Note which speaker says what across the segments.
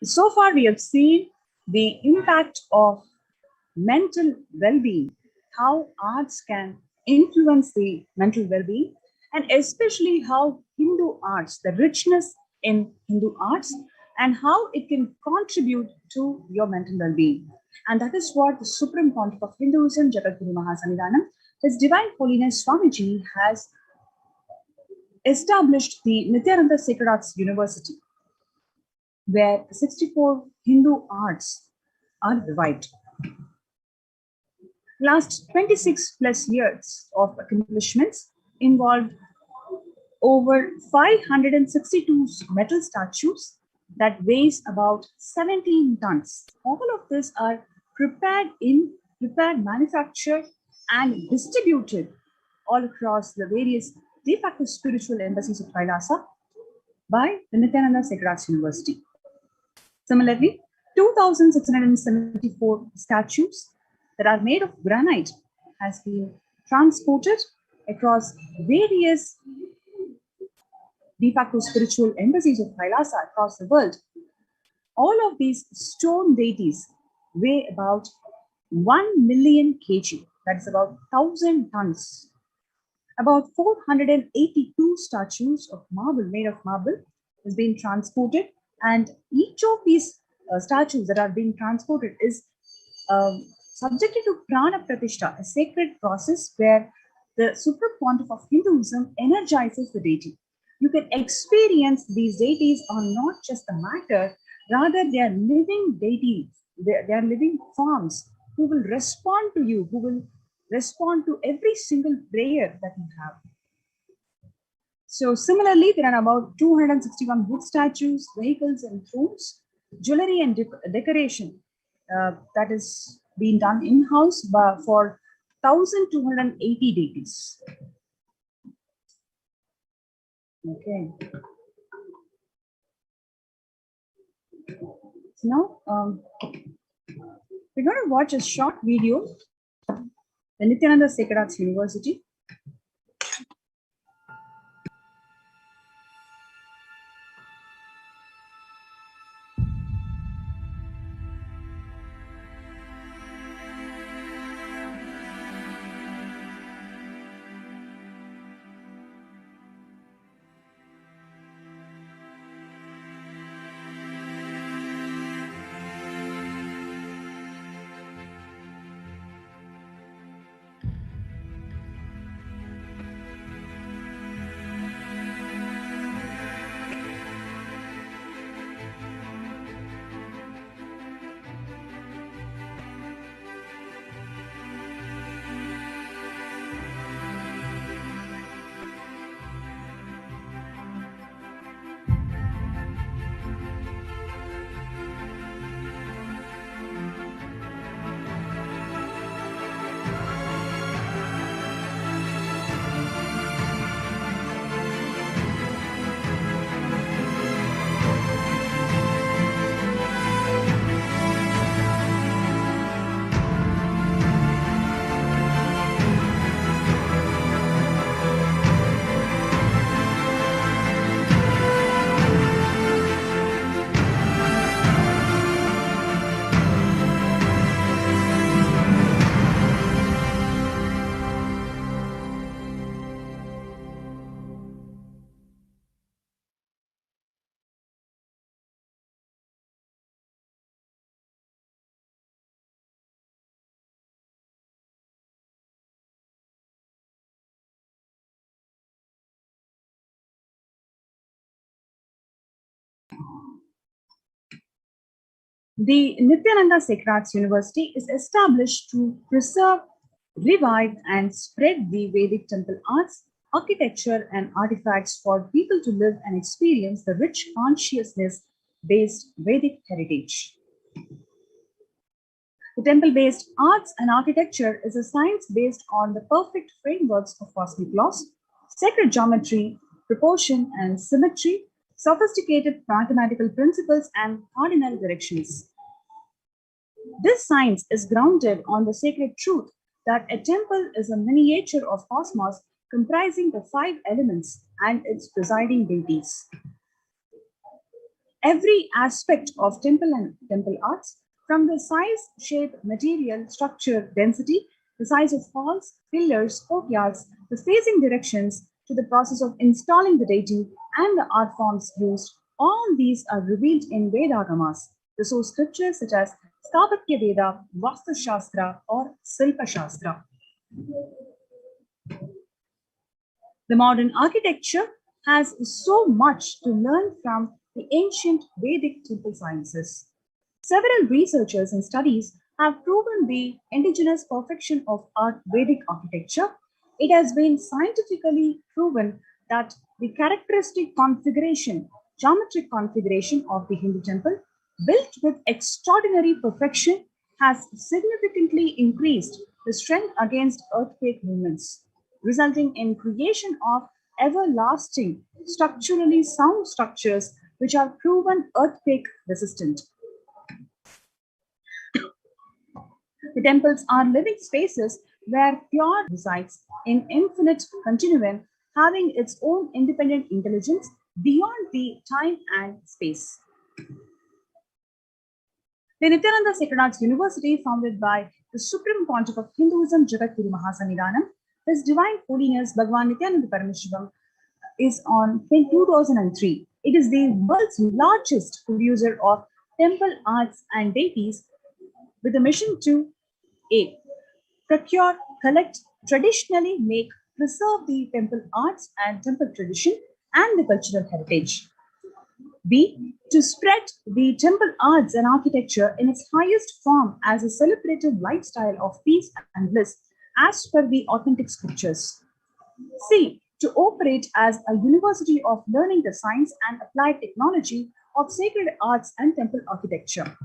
Speaker 1: So far, we have seen the impact of mental well-being, how arts can influence the mental well-being, and especially how Hindu arts, the richness in Hindu arts, and how it can contribute to your mental well-being. And that is what the Supreme Pontiff of Hinduism, Jagadguru Mahasannidhanam, His Divine Holiness Swamiji, has established the Nithyananda Sacred Arts University, where 64 Hindu arts are revived. Last 26 plus years of accomplishments involved over 562 metal statues that weighs about 17 tons. All of this are prepared, manufactured, and distributed all across the various de facto spiritual embassies of Kailasa by the Nithyananda Sacred Arts University. Similarly, 2,674 statues that are made of granite has been transported across various de facto spiritual embassies of Kailasa across the world. All of these stone deities weigh about 1 million kg, that is about 1,000 tons. About 482 statues of marble, made of marble, has been transported, and each of these statues that are being transported is subjected to prana pratishtha, a sacred process where the Supreme Pontiff of Hinduism energizes the deity. You can experience these deities are not just the matter, rather they are living deities, they are living forms who will respond to you, who will respond to every single prayer that you have. So similarly, there are about 261 wood statues, vehicles and thrones, jewelry and decoration that is being done in-house for 1,280 deities. Okay. So now we're going to watch a short video from the Nithyananda Sacred Arts University. The Nithyananda Sacred Arts University is established to preserve, revive, and spread the Vedic temple arts, architecture, and artifacts for people to live and experience the rich consciousness-based Vedic heritage. The temple-based arts and architecture is a science based on the perfect frameworks of cosmic laws, sacred geometry, proportion and symmetry, sophisticated mathematical principles, and cardinal directions. This science is grounded on the sacred truth that a temple is a miniature of cosmos comprising the 5 elements and its presiding deities. every aspect of temple and temple arts, from the size, shape, material, structure, density, the size of halls, pillars, courtyards, the facing directions, to the process of installing the deity and the art forms used, all these are revealed in Vedagamas, the source scriptures such as Stapatya Veda, Vastu Shastra, or Silpa Shastra. The modern architecture has so much to learn from the ancient Vedic temple sciences. Several researchers and studies have proven the indigenous perfection of Vedic architecture. It has been scientifically proven that the characteristic configuration, geometric configuration of the Hindu temple, built with extraordinary perfection, has significantly increased the strength against earthquake movements, resulting in creation of everlasting, structurally sound structures which are proven earthquake resistant. The temples are living spaces where pure resides in infinite continuum, having its own independent intelligence beyond the time and space. The Nithyananda Sacred Arts University, founded by the Supreme Pontiff of Hinduism, Jagadguru Mahasannidhanam, His Divine Holiness Bhagwan Nithyananda Paramashivam, is on 2003. It is the world's largest producer of temple arts and deities, with a mission to A. Procure, collect, traditionally make, preserve the temple arts and temple tradition and the cultural heritage. B. To spread the temple arts and architecture in its highest form as a celebrative lifestyle of peace and bliss as per the authentic scriptures. C. To operate as a university of learning the science and applied technology of sacred arts and temple architecture.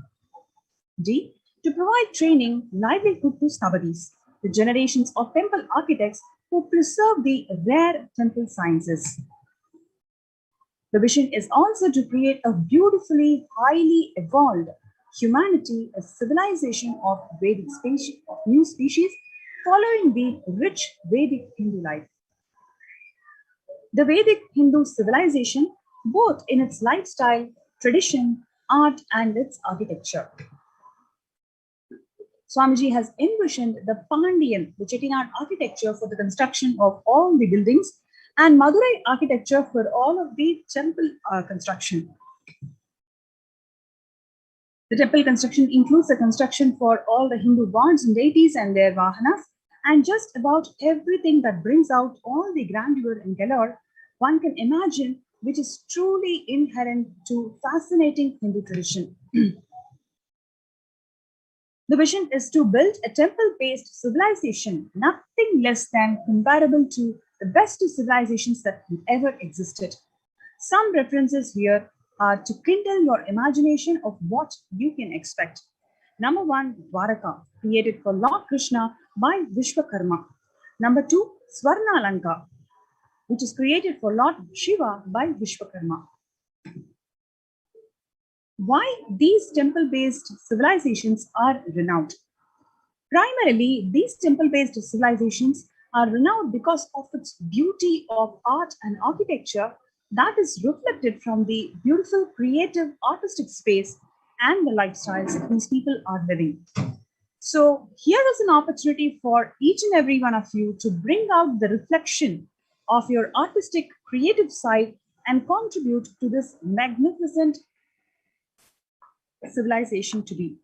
Speaker 1: D. To provide training, livelihood to Stavadis, the generations of temple architects who preserve the rare temple sciences. The vision is also to create a beautifully, highly evolved humanity, a civilization of Vedic species, of new species, following the rich Vedic Hindu life. The Vedic Hindu civilization, both in its lifestyle, tradition, art, and its architecture. Swamiji has envisioned the Pandyan, the Chettinad architecture for the construction of all the buildings, and Madurai architecture for all of the temple construction. The temple construction includes the construction for all the Hindu gods and deities and their vahanas, and just about everything that brings out all the grandeur and galore one can imagine, which is truly inherent to fascinating Hindu tradition. The vision is to build a temple-based civilization, nothing less than comparable to the best civilizations that ever existed. Some references here are to kindle your imagination of what you can expect. Number 1, Dwaraka, created for Lord Krishna by Vishwakarma. Number 2, Swarna Lanka, which is created for Lord Shiva by Vishwakarma. Why these temple-based civilizations are renowned? Primarily, these temple-based civilizations are renowned because of its beauty of art and architecture that is reflected from the beautiful, creative, artistic space and the lifestyles these people are living. So here is an opportunity for each and every one of you to bring out the reflection of your artistic, creative side and contribute to this magnificent civilization to be.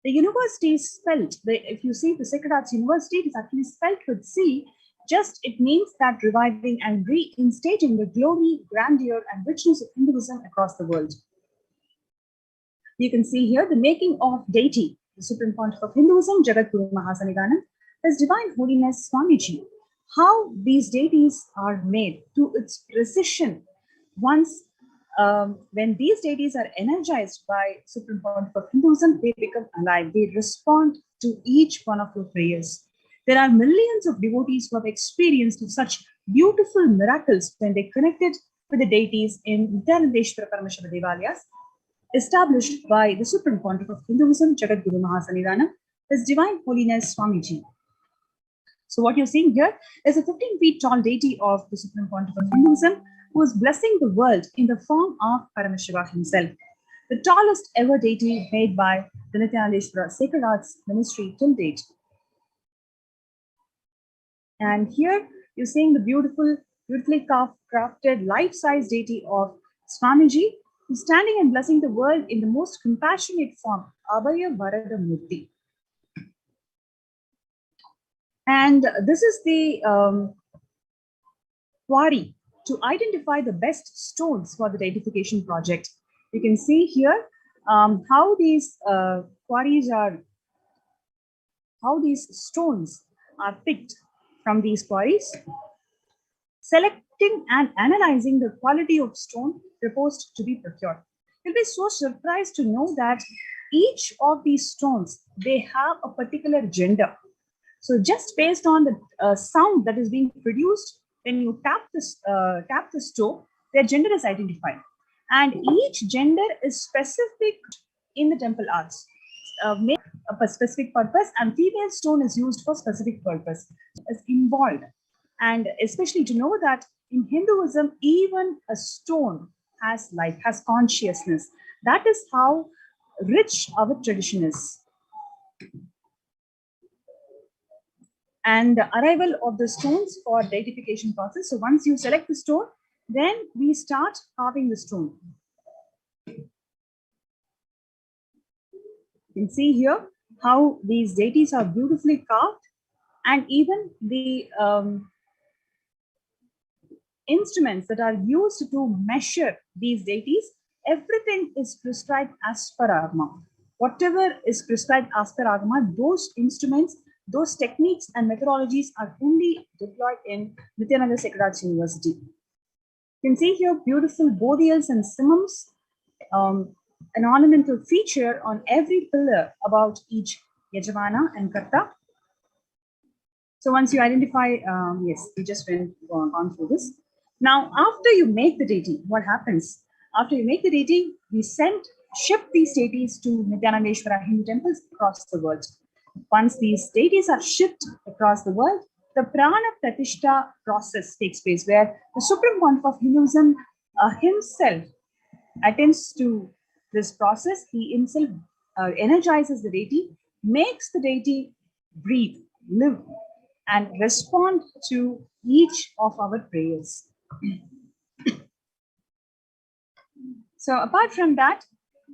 Speaker 1: The university is spelled, if you see the Sacred Arts University, it is actually spelled with C. Just it means that reviving and reinstating the glory, grandeur, and richness of Hinduism across the world. You can see here the making of deity, the Supreme Pontiff of Hinduism, Jagadguru Mahasannidhanam, His Divine Holiness Swamiji, how these deities are made to its precision. Once when these deities are energized by Supreme Pontiff of Hinduism, they become alive. They respond to each one of your prayers. There are millions of devotees who have experienced such beautiful miracles when they connected with the deities in Nithyanandeshwara Paramashiva Devalayas, established by the Supreme Pontiff of Hinduism, Jagat Guru Mahasannidhanam, His Divine Holiness Swamiji. So what you're seeing here is a 15 feet tall deity of the Supreme Pontiff of Hinduism who is blessing the world in the form of Paramashiva himself, the tallest ever deity made by the Nithyanandeshwara Sacred Arts Ministry till date. And here you're seeing the beautifully crafted life-size deity of Swamiji, who's standing and blessing the world in the most compassionate form, Abhaya Varada Murti. And this is the quarry to identify the best stones for the deification project. You can see here how these stones are picked from these quarries, selecting and analyzing the quality of stone proposed to be procured. You'll be so surprised to know that each of these stones, they have a particular gender. So just based on the sound that is being produced when you tap the stone, their gender is identified. And each gender is specific in the temple arts. Make a specific purpose, and female stone is used for specific purpose. Is involved. And especially to know that in Hinduism, even a stone has life, has consciousness. That is how rich our tradition is. And the arrival of the stones for deification process. So once you select the stone, then we start carving the stone. You can see here how these deities are beautifully carved, and even the instruments that are used to measure these deities, everything is prescribed as per Agama. Whatever is prescribed as per Agama, those instruments, those techniques and methodologies are only deployed in Nithyananda Sacred Arts University. You can see here beautiful bodials and simums, an ornamental feature on every pillar about each Yajamana and Karta. So once you identify, yes, we just went on through this. Now, after you make the deity, what happens? After you make the deity, we ship these deities to Nithyanandeshwara Hindu temples across the world. Once these deities are shipped across the world, the Prana Pratishta process takes place, where the Supreme Pontiff of Hinduism himself attends to this process. He himself energizes the deity, makes the deity breathe, live, and respond to each of our prayers. So apart from that,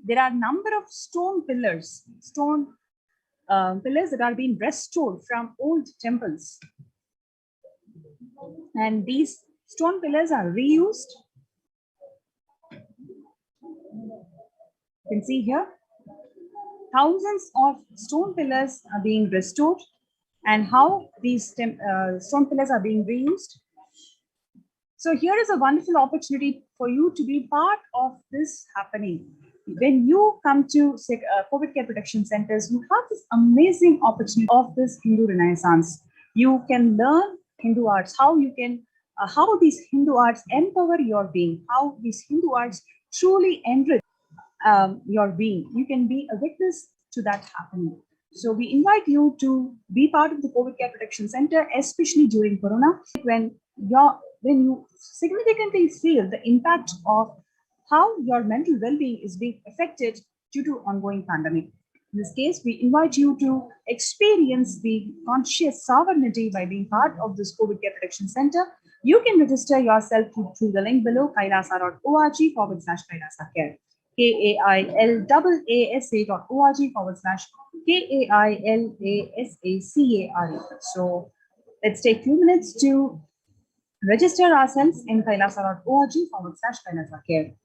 Speaker 1: there are a number of stone pillars that are being restored from old temples. And these stone pillars are reused. You can see here, thousands of stone pillars are being restored, and how these stone pillars are being reused. So here is a wonderful opportunity for you to be part of this happening. When you come to COVID care protection centers, you have this amazing opportunity of this Hindu Renaissance. You can learn Hindu arts, how these Hindu arts empower your being, how these Hindu arts truly enrich your being. You can be a witness to that happening. So we invite you to be part of the COVID Care Protection Center, especially during Corona, when you significantly feel the impact of how your mental well-being is being affected due to ongoing pandemic. In this case, we invite you to experience the conscious sovereignty by being part of this COVID Care Protection Center. You can register yourself through the link below, kailasa.org/kailasacare. KAILASA.org/KAILASACARE. So let's take a few minutes to register ourselves in kailasa.org/kailasacare.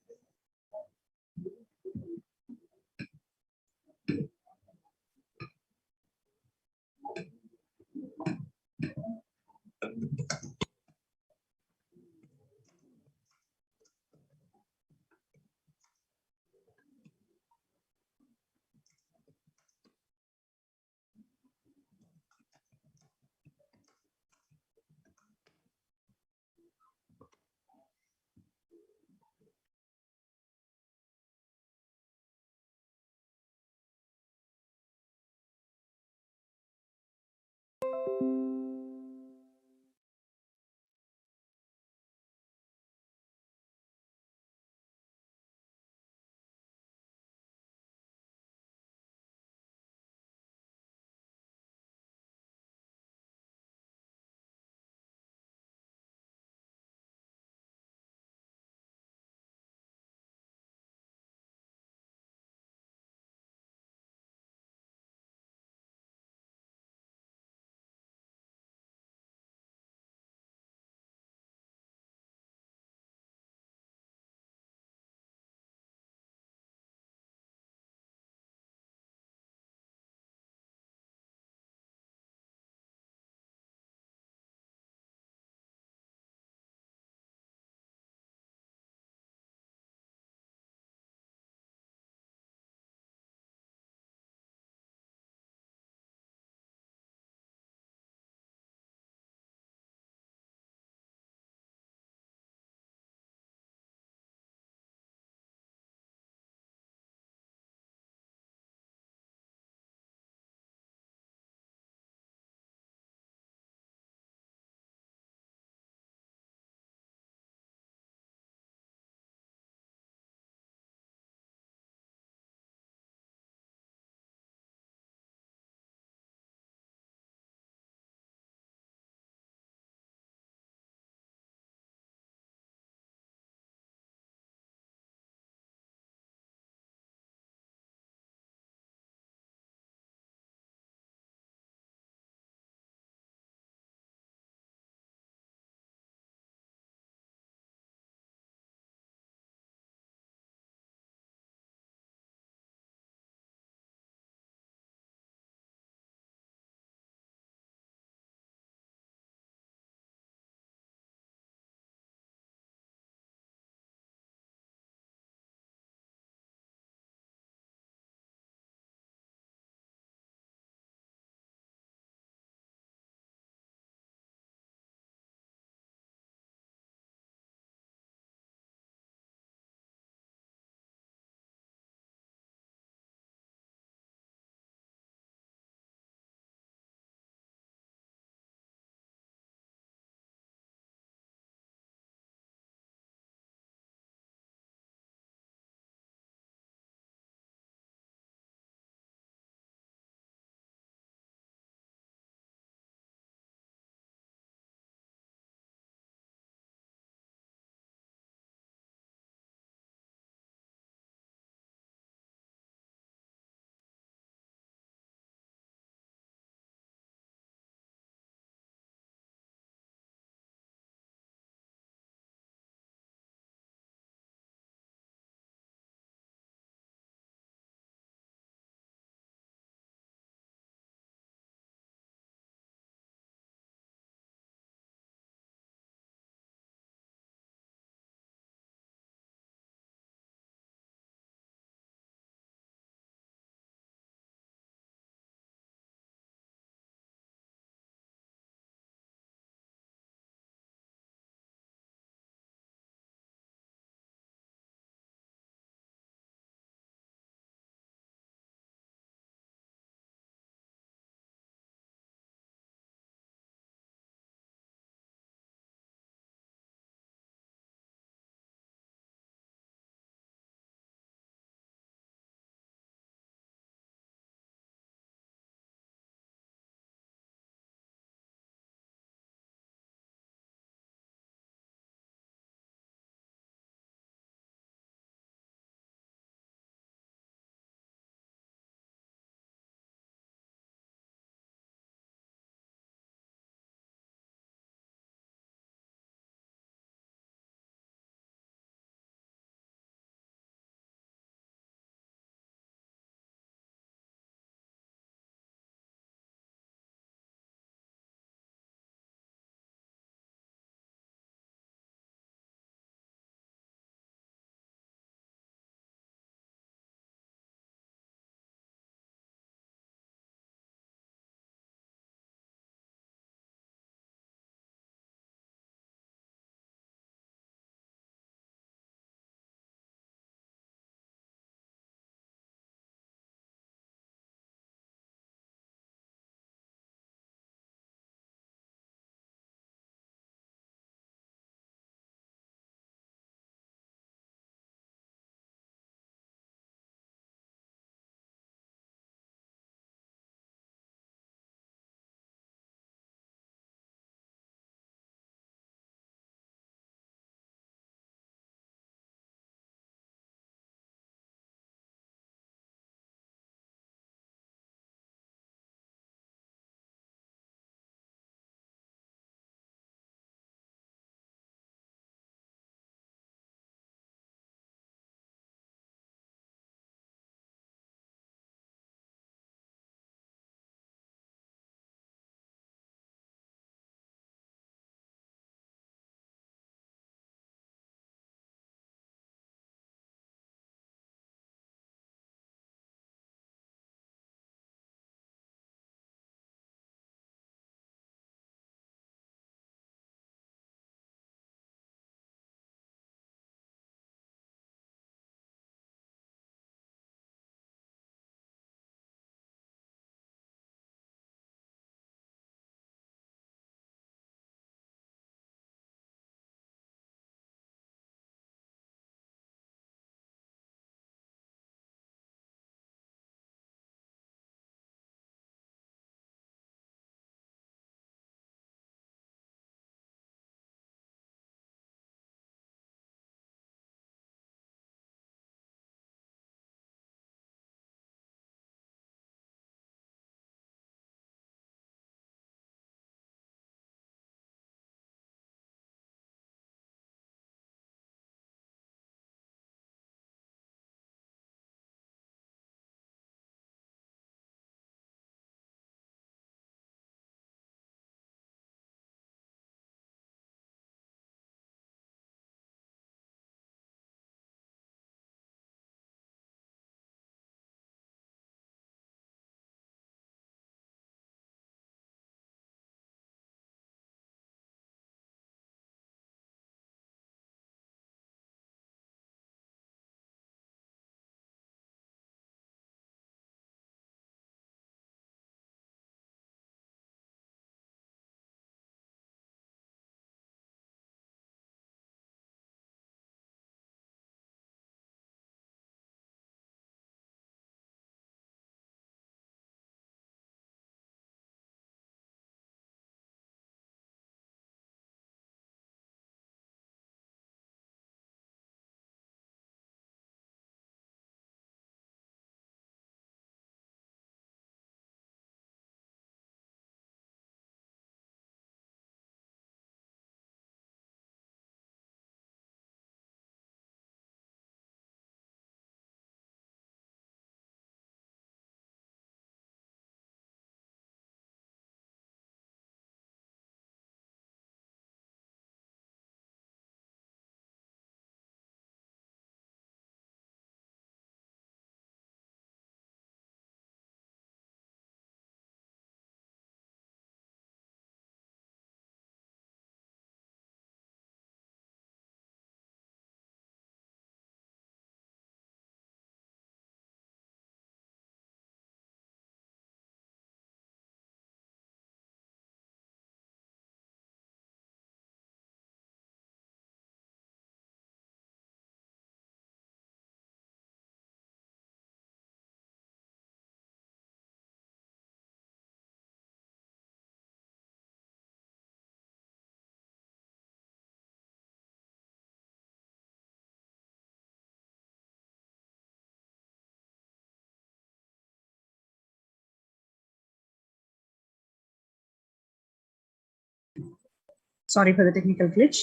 Speaker 1: Sorry for the technical glitch.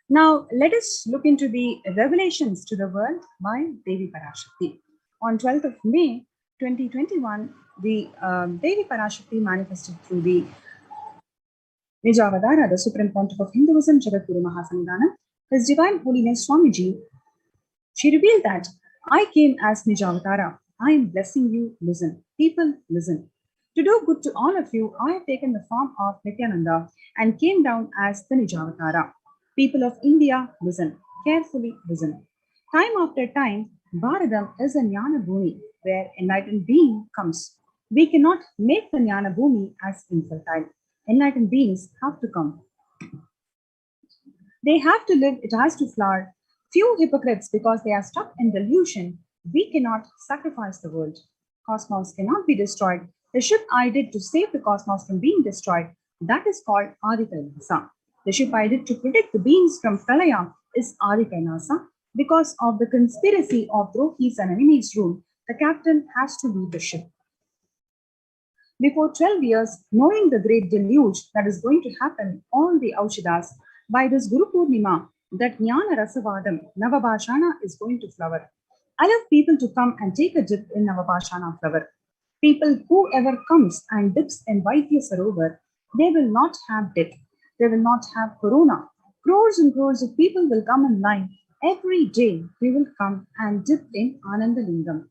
Speaker 1: Now, let us look into the revelations to the world by Devi Parashakti. On 12th of May 2021, the Devi Parashakti manifested through the Nijavadara, the Supreme Pontiff of Hinduism, Jagadguru Mahasanidhanam. His Divine Holiness Swamiji, she revealed that I came as Nijavatara. I am blessing you. Listen. People, listen. To do good to all of you, I have taken the form of Nithyananda and came down as the Nijavatara. People of India, listen. Carefully listen. Time after time, Bharadam is a Jnana Bhumi where enlightened being comes. We cannot make the Jnana Bhumi as infertile. Enlightened beings have to come. They have to live, it has to flower. Few hypocrites, because they are stuck in delusion, we cannot sacrifice the world. Cosmos cannot be destroyed. The ship I did to save the cosmos from being destroyed, that is called Adikainasa. The ship I did to protect the beings from Pralaya is Adikainasa. Because of the conspiracy of Drohis and enemies rule, the captain has to leave the ship. Before 12 years, knowing the great deluge that is going to happen, all the Aushidas, by this Guru Purnima, that Jnana Rasavadam, Navabhashana is going to flower. I love people to come and take a dip in Navabhashana flower. People, whoever comes and dips in Vaidya Sarovar, they will not have death. They will not have corona. Crores and crores of people will come in line. Every day they will come and dip in Anandalingam.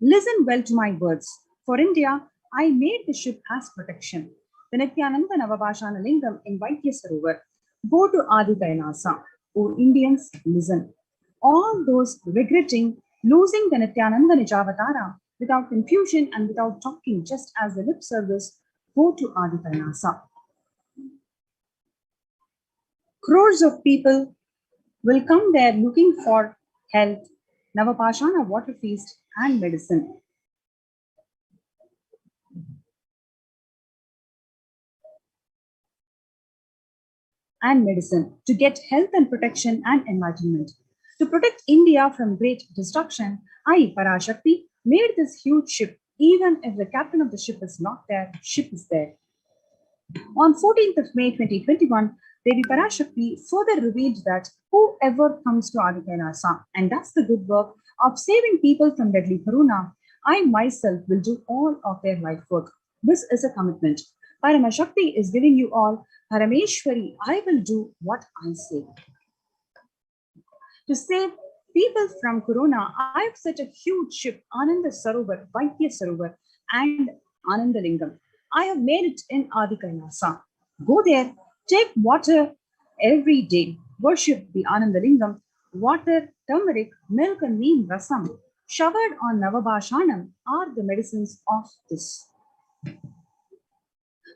Speaker 1: Listen well to my words. For India, I made the ship as protection. The Nithyananda Navabhashana Lingam in Vaidya Sarovar. Go to Adi Kailasa. O Indians, listen. All those regretting losing the Nithyananda Nijavatara without confusion and without talking, just as the lip service, go to Adi Kailasa. Crores of people will come there looking for health, Navapashana water feast, and medicine. To get health and protection and enlightenment. To protect India from great destruction, I, Parashakti, made this huge ship. Even if the captain of the ship is not there, ship is there. On 14th of May 2021, Devi Parashakti further revealed that whoever comes to Adikainasa and does the good work of saving people from deadly corona, I myself will do all of their life work. This is a commitment. Paramashakti is giving you all, Parameshwari, I will do what I say. To save people from corona, I have set a huge ship, Ananda Sarovar, Vaidya Sarovar, and Anandalingam. I have made it in Adikainasa. Go there, take water every day, worship the Anandalingam, water, turmeric, milk, and neem rasam, showered on Navabhashanam are the medicines of this.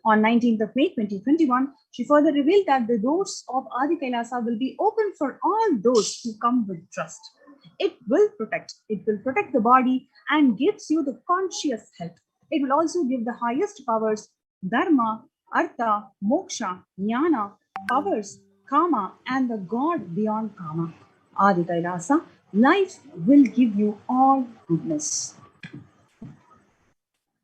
Speaker 1: On 19th of May 2021, she further revealed that the doors of Adi Kailasa will be open for all those who come with trust. It will protect the body and gives you the conscious health. It will also give the highest powers, dharma, artha, moksha, jnana, powers, kama, and the God beyond kama. Adi Kailasa, life will give you all goodness.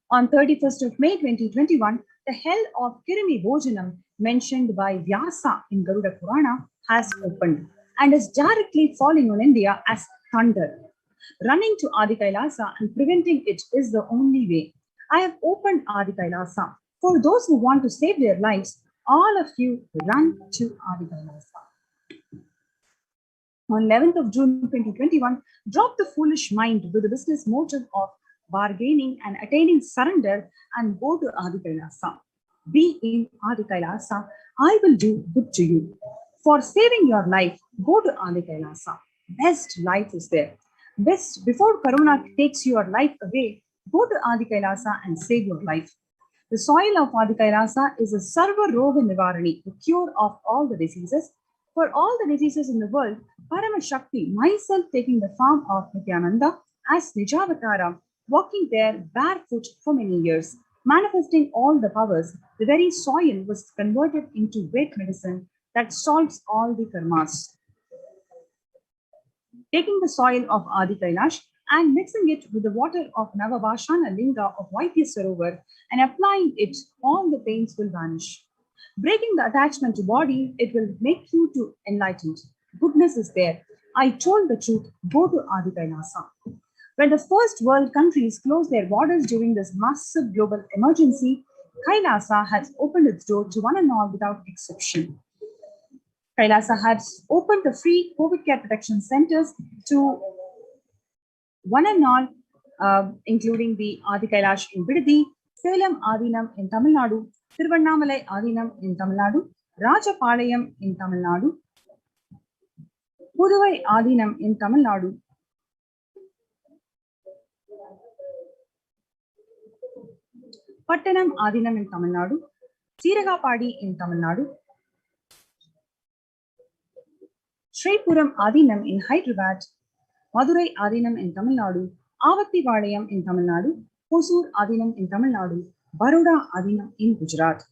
Speaker 1: On 31st of May 2021, the hell of Kirimi Bhojanam, mentioned by Vyasa in Garuda Purana, has opened and is directly falling on India as thunder. Running to Adi Kailasa and preventing it is the only way. I have opened Adi Kailasa. For those who want to save their lives, all of you run to Adi Kailasa. on 11th of June 2021, drop the foolish mind with the business motive of bargaining and attaining surrender and go to Adi Kailasa. Be in Adi Kailasa. I will do good to you. For saving your life, go to Adi Kailasa. Best life is there. Best, before Corona takes your life away, go to Adi Kailasa and save your life. The soil of Adi Kailasa is a Sarva Roga Nivarani, the cure of all the diseases. For all the diseases in the world, Paramasakti, myself taking the form of Nithyananda as Nijavatara, walking there barefoot for many years, manifesting all the powers, the very soil was converted into Vedic medicine that solves all the karmas. Taking the soil of Adi Kailash and mixing it with the water of Navabhashana Linga of Vaidya Sarovar and applying it, all the pains will vanish. Breaking the attachment to body, it will make you to enlightened. Goodness is there. I told the truth, go to Adi Kailasa. When the first world countries closed their borders during this massive global emergency, Kailasa has opened its door to one and all without exception. Kailasa has opened the free COVID care protection centers to one and all, including the Adi Kailash in Bidadi, Salem Adinam in Tamil Nadu, Tiruvannamalai Adinam in Tamil Nadu, Rajapalayam in Tamil Nadu, Puduvai Adinam in Tamil Nadu, Pattanam Adinam in Tamil Nadu, Siragapadi in Tamil Nadu, Sripuram Adinam in Hyderabad, Madurai Adinam in Tamil Nadu, Avatti Valayam in Tamil Nadu, Hosur Adinam in Tamil Nadu, Baroda Adinam in Gujarat.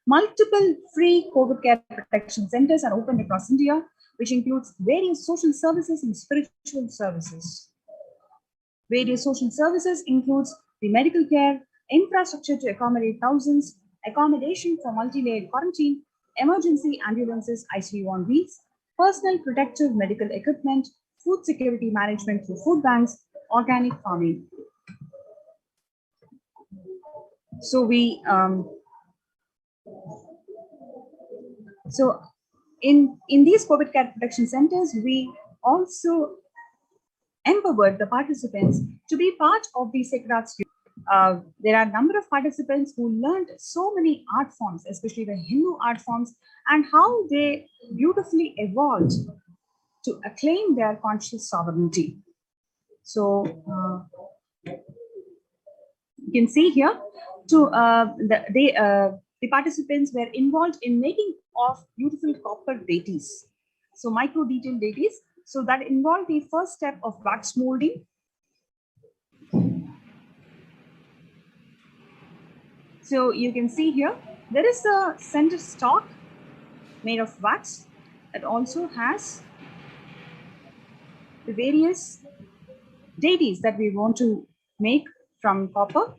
Speaker 1: Multiple free COVID care protection centers are opened across India, which includes various social services and spiritual services. Various social services includes the medical care, infrastructure to accommodate thousands, accommodation for multi-layered quarantine, emergency ambulances, ICU on wheels, personal protective medical equipment, food security management through food banks, organic farming. So in these COVID care protection centers, we also empowered the participants to be part of the Sekrat students. There are a number of participants who learned so many art forms, especially the Hindu art forms, and how they beautifully evolved to acclaim their conscious sovereignty. So you can see here, the participants were involved in making of beautiful copper deities. So micro detailed deities. So that involved the first step of wax molding. So you can see here, there is a center stalk made of wax that also has the various deities that we want to make from copper.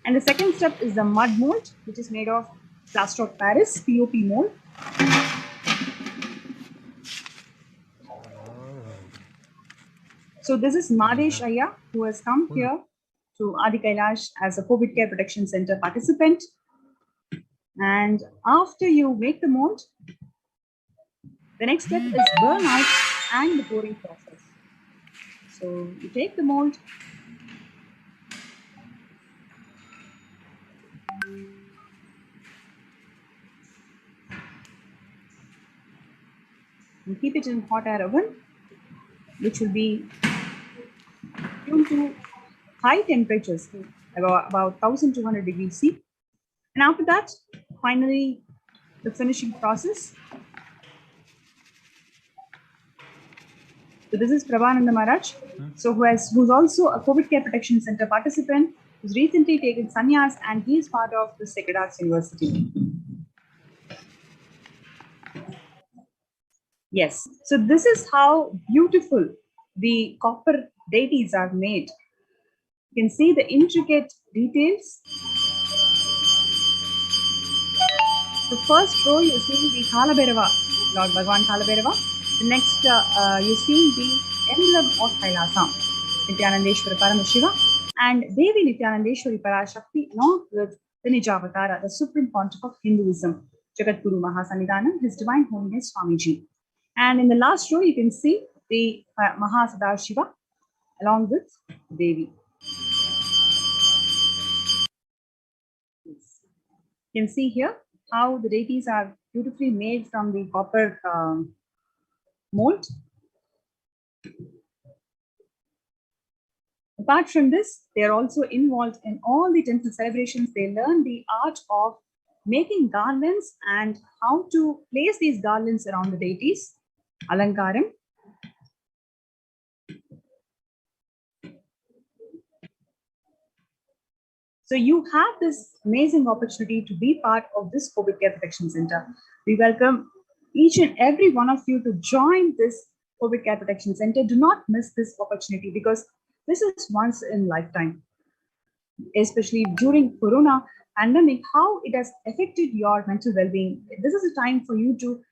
Speaker 1: And the second step is the mud mold, which is made of plaster of Paris, POP mold. So this is Madesh Ayya, who has come here to Adi Kailash as a COVID care protection center participant. And after you make the mold, the next step is burn out and the pouring process. So you take the mold, and keep it in hot air oven, which will be tuned to high temperatures, about 1200 degrees C. And after that, finally, the finishing process. So this is Prabhananda Maharaj, so who's also a COVID care protection center participant, who's recently taken sannyas, and he is part of the Sacred Arts University. Yes, so this is how beautiful the copper deities are made. You can see the intricate details. The first row you see the Kalabhairava, Lord Bhagwan Kalabhairava. The next you see the emblem of Kailasa. Nithyanandeshwara Paramashivam and Devi Nithyanandeshwari Parashakti, along with the Nijavatara, the Supreme Pontiff of Hinduism, Jagadguru Mahasannidhanam, His Divine Holiness Swamiji. And in the last row, you can see the Mahasadashiva along with Devi. You can see here how the deities are beautifully made from the copper mold. Apart from this, they are also involved in all the temple celebrations. They learn the art of making garlands and how to place these garlands around the deities. Alankaram. So you have this amazing opportunity to be part of this COVID Care Protection Center. We welcome each and every one of you to join this COVID Care Protection Center. Do not miss this opportunity because this is once in lifetime, especially during Corona pandemic, how it has affected your mental well-being. This is a time for you to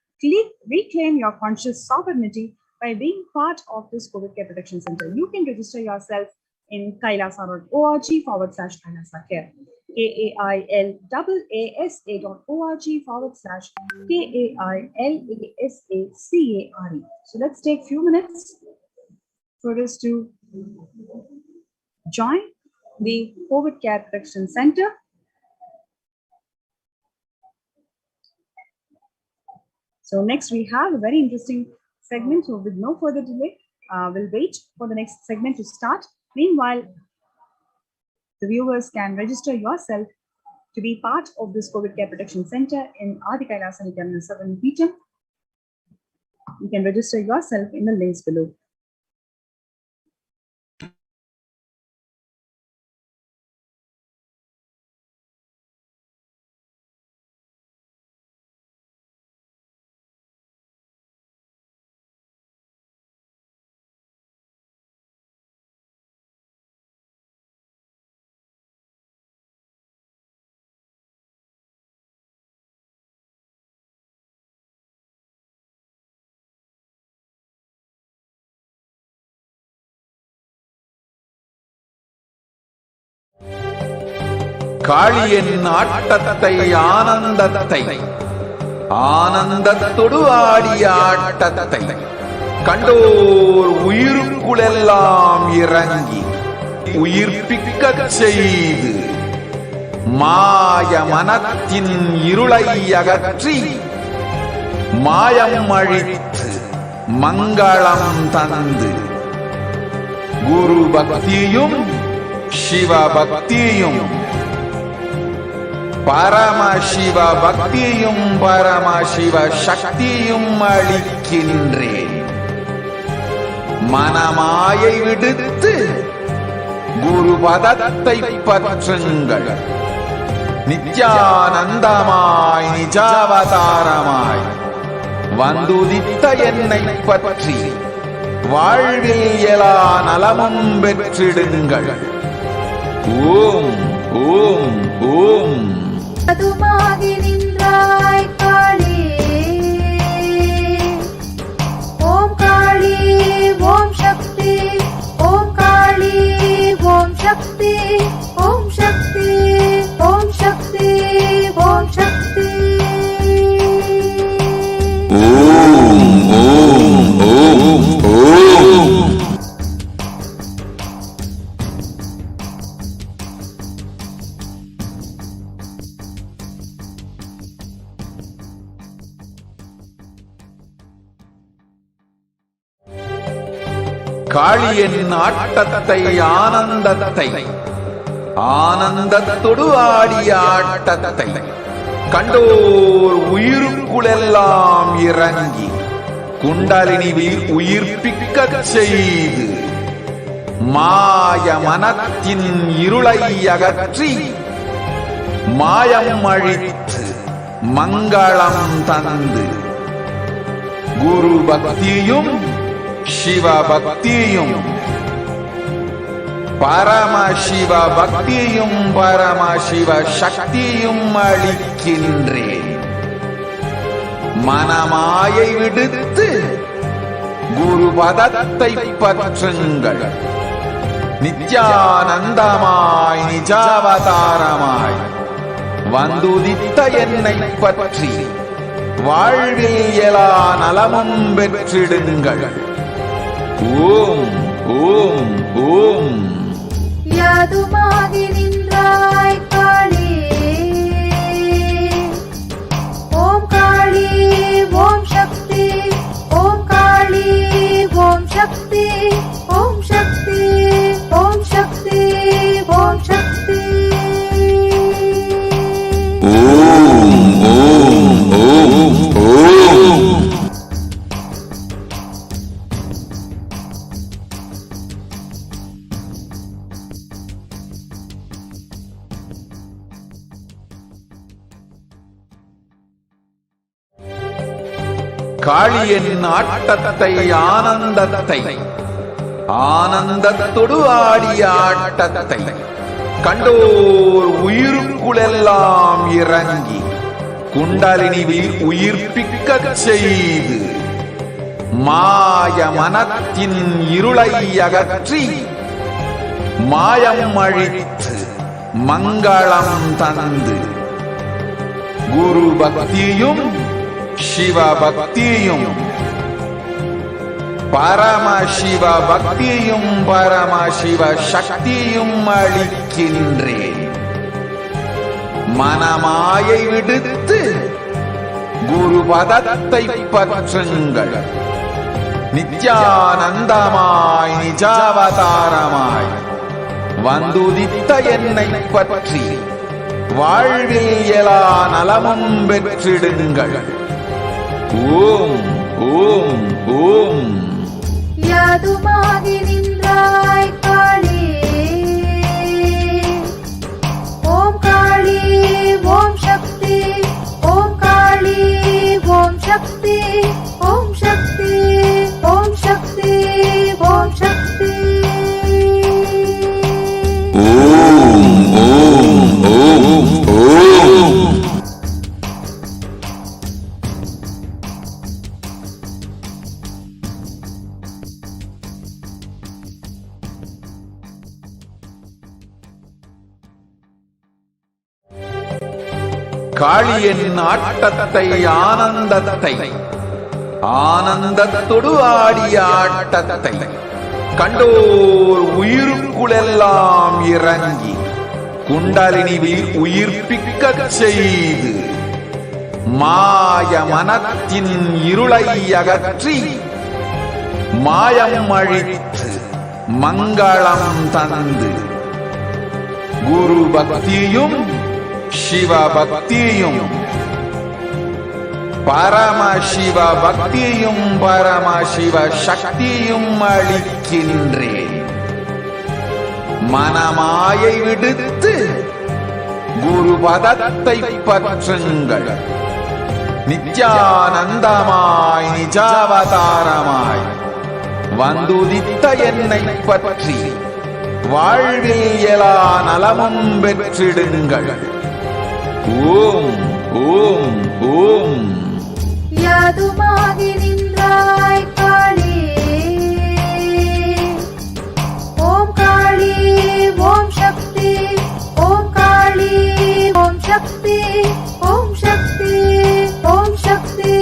Speaker 1: reclaim your conscious sovereignty by being part of this COVID Care Protection Center. You can register yourself in kailasa.org/Kailasa-Care, KAILASA.org/KAILASACARE. So let's take a few minutes for us to join the COVID Care Protection Center. So next we have a very interesting segment. So with no further delay, we'll wait for the next segment to start. Meanwhile, the viewers can register yourself to be part of this COVID Care Protection Center in Adi Kailasa Nithyananda Paramashivam. You can register yourself in the links below.
Speaker 2: காளியின் ஆட்டத்தை ஆனந்தத்தை ஆனந்தத்தொடு ஆடிய ஆட்டத்தை கண்டோர் உயிருக்குளெல்லாம் இறங்கி உயிர்ப்பிக்கச் செய்து மாய மனத்தின் இருளை அகற்றி மாயம் அழித்து மங்களம் தந்து குரு பக்தியும் சிவ பக்தியும் பரமசிவ பக்தியும் பரமசிவ சக்தியும் அளிக்கின்றேன். மனமாயை விடுத்து குரு பதத்தை பற்றுங்கள். நித்யானந்தமாய் நிஜாவதாரமாய் வந்துதித்த என்னை பற்றி வாழ்வில் எல்லா நலமும் பெற்றிடுங்கள். ஓம் ஓம் ஓம்.
Speaker 3: அதுமாகி நின்றாய் காளி, ஓம் காளி ஓம் சக்தி, ஓம் காளி ஓம் சக்தி, ஓம் சக்தி ஓம் சக்தி ஓம் சக்தி.
Speaker 2: ஓம் ஓம் ஓம் ஓம். காளியின் ஆட்டத்தை ஆனந்தத்தை ஆனந்தத்தொடு ஆடிய ஆட்டத்தை கண்டோர் உயிருக்குளெல்லாம் இறங்கி குண்டலினி உயிர்ப்பிக்கச் செய்து மாய மனத்தின் இருளை அகற்றி மாயம் அழித்து மங்களம் தந்து குரு பக்தியும் சிவ பக்தியும் பரமசிவ பக்தியும் பரமசிவ சக்தியும் அளிக்கின்றேன். மனமாயை விடுத்து குரு பதத்தை பற்றுங்கள். நித்யானந்தமாய் நிஜாவதாரமாய் வந்துதித்த என்னை பற்றி வாழ்வில் எல்லா நலமும் பெற்றிடுங்கள். ஓம் ஓம் ஓம்.
Speaker 3: யாதுமாகி நின்றாய் காளி, ஓம் காளி ஓம் சக்தி, ஓம் காளி ஓம் சக்தி, ஓம் சக்தி ஓம் சக்தி ஓம் சக்தி.
Speaker 2: ஓம் ஓம் ஓம் ஓம். காளியின் ஆட்டத்தை ஆனந்தத்தை ஆனந்தத்தொடு ஆடிய ஆட்டத்தை கண்டோர் உயிருக்குளெல்லாம் இறங்கி குண்டலினிவில் உயிர்ப்பிக்கச் செய்து மாய மனத்தின் இருளை அகற்றி மாயம் அழித்து மங்களம் தந்து குரு பக்தியும் சிவ பக்தியும் பரமசிவ பக்தியும் பரமசிவ சக்தியும் அளிக்கின்றேன். மனமாயை விடுத்து குரு பதத்தை பற்றுங்கள். நித்யானந்தமாய் நிஜாவதாரமாய் வந்துதித்த என்னை பற்றி வாழ்வில் எல்லா நலமும் பெற்றிடுங்கள். ஓம் ஓம் ஓம்.
Speaker 3: யாதுமாகி நின்றாய் காளி, ஓம் காளி ஓம் சக்தி, ஓம் காளி ஓம் சக்தி, ஓம் சக்தி ஓம் சக்தி ஓம் சக்தி.
Speaker 2: ஓம் ஓம் ஓம் ஓம். காளியின் ஆட்டத்தை ஆனந்தத்தை ஆனந்தத்தொடு ஆடிய ஆட்டத்தை கண்டோர் உயிருக்குளெல்லாம் இறங்கி குண்டலினிவில் உயிர்ப்பிக்கச் செய்து மாய மனத்தின் இருளை அகற்றி மாயம் அழித்து மங்களம் தந்து குரு பக்தியும் சிவ பக்தியும் பரமசிவ பக்தியும் பரமசிவ சக்தியும் அளிக்கின்றேன். மனமாயை விடுத்து குரு பதத்தை பற்றுங்கள். நித்யானந்தமாய் நிஜாவதாரமாய் வந்துதித்த என்னை பற்றி வாழ்வில் எல்லா நலமும் பெற்றிடுங்கள். ஓம் ஓம் ஓம்.
Speaker 3: யாதுமாகி நின்றாய் காளி, ஓம் காளி ஓம் சக்தி, ஓம் காளி ஓம் சக்தி, ஓம் சக்தி ஓம் சக்தி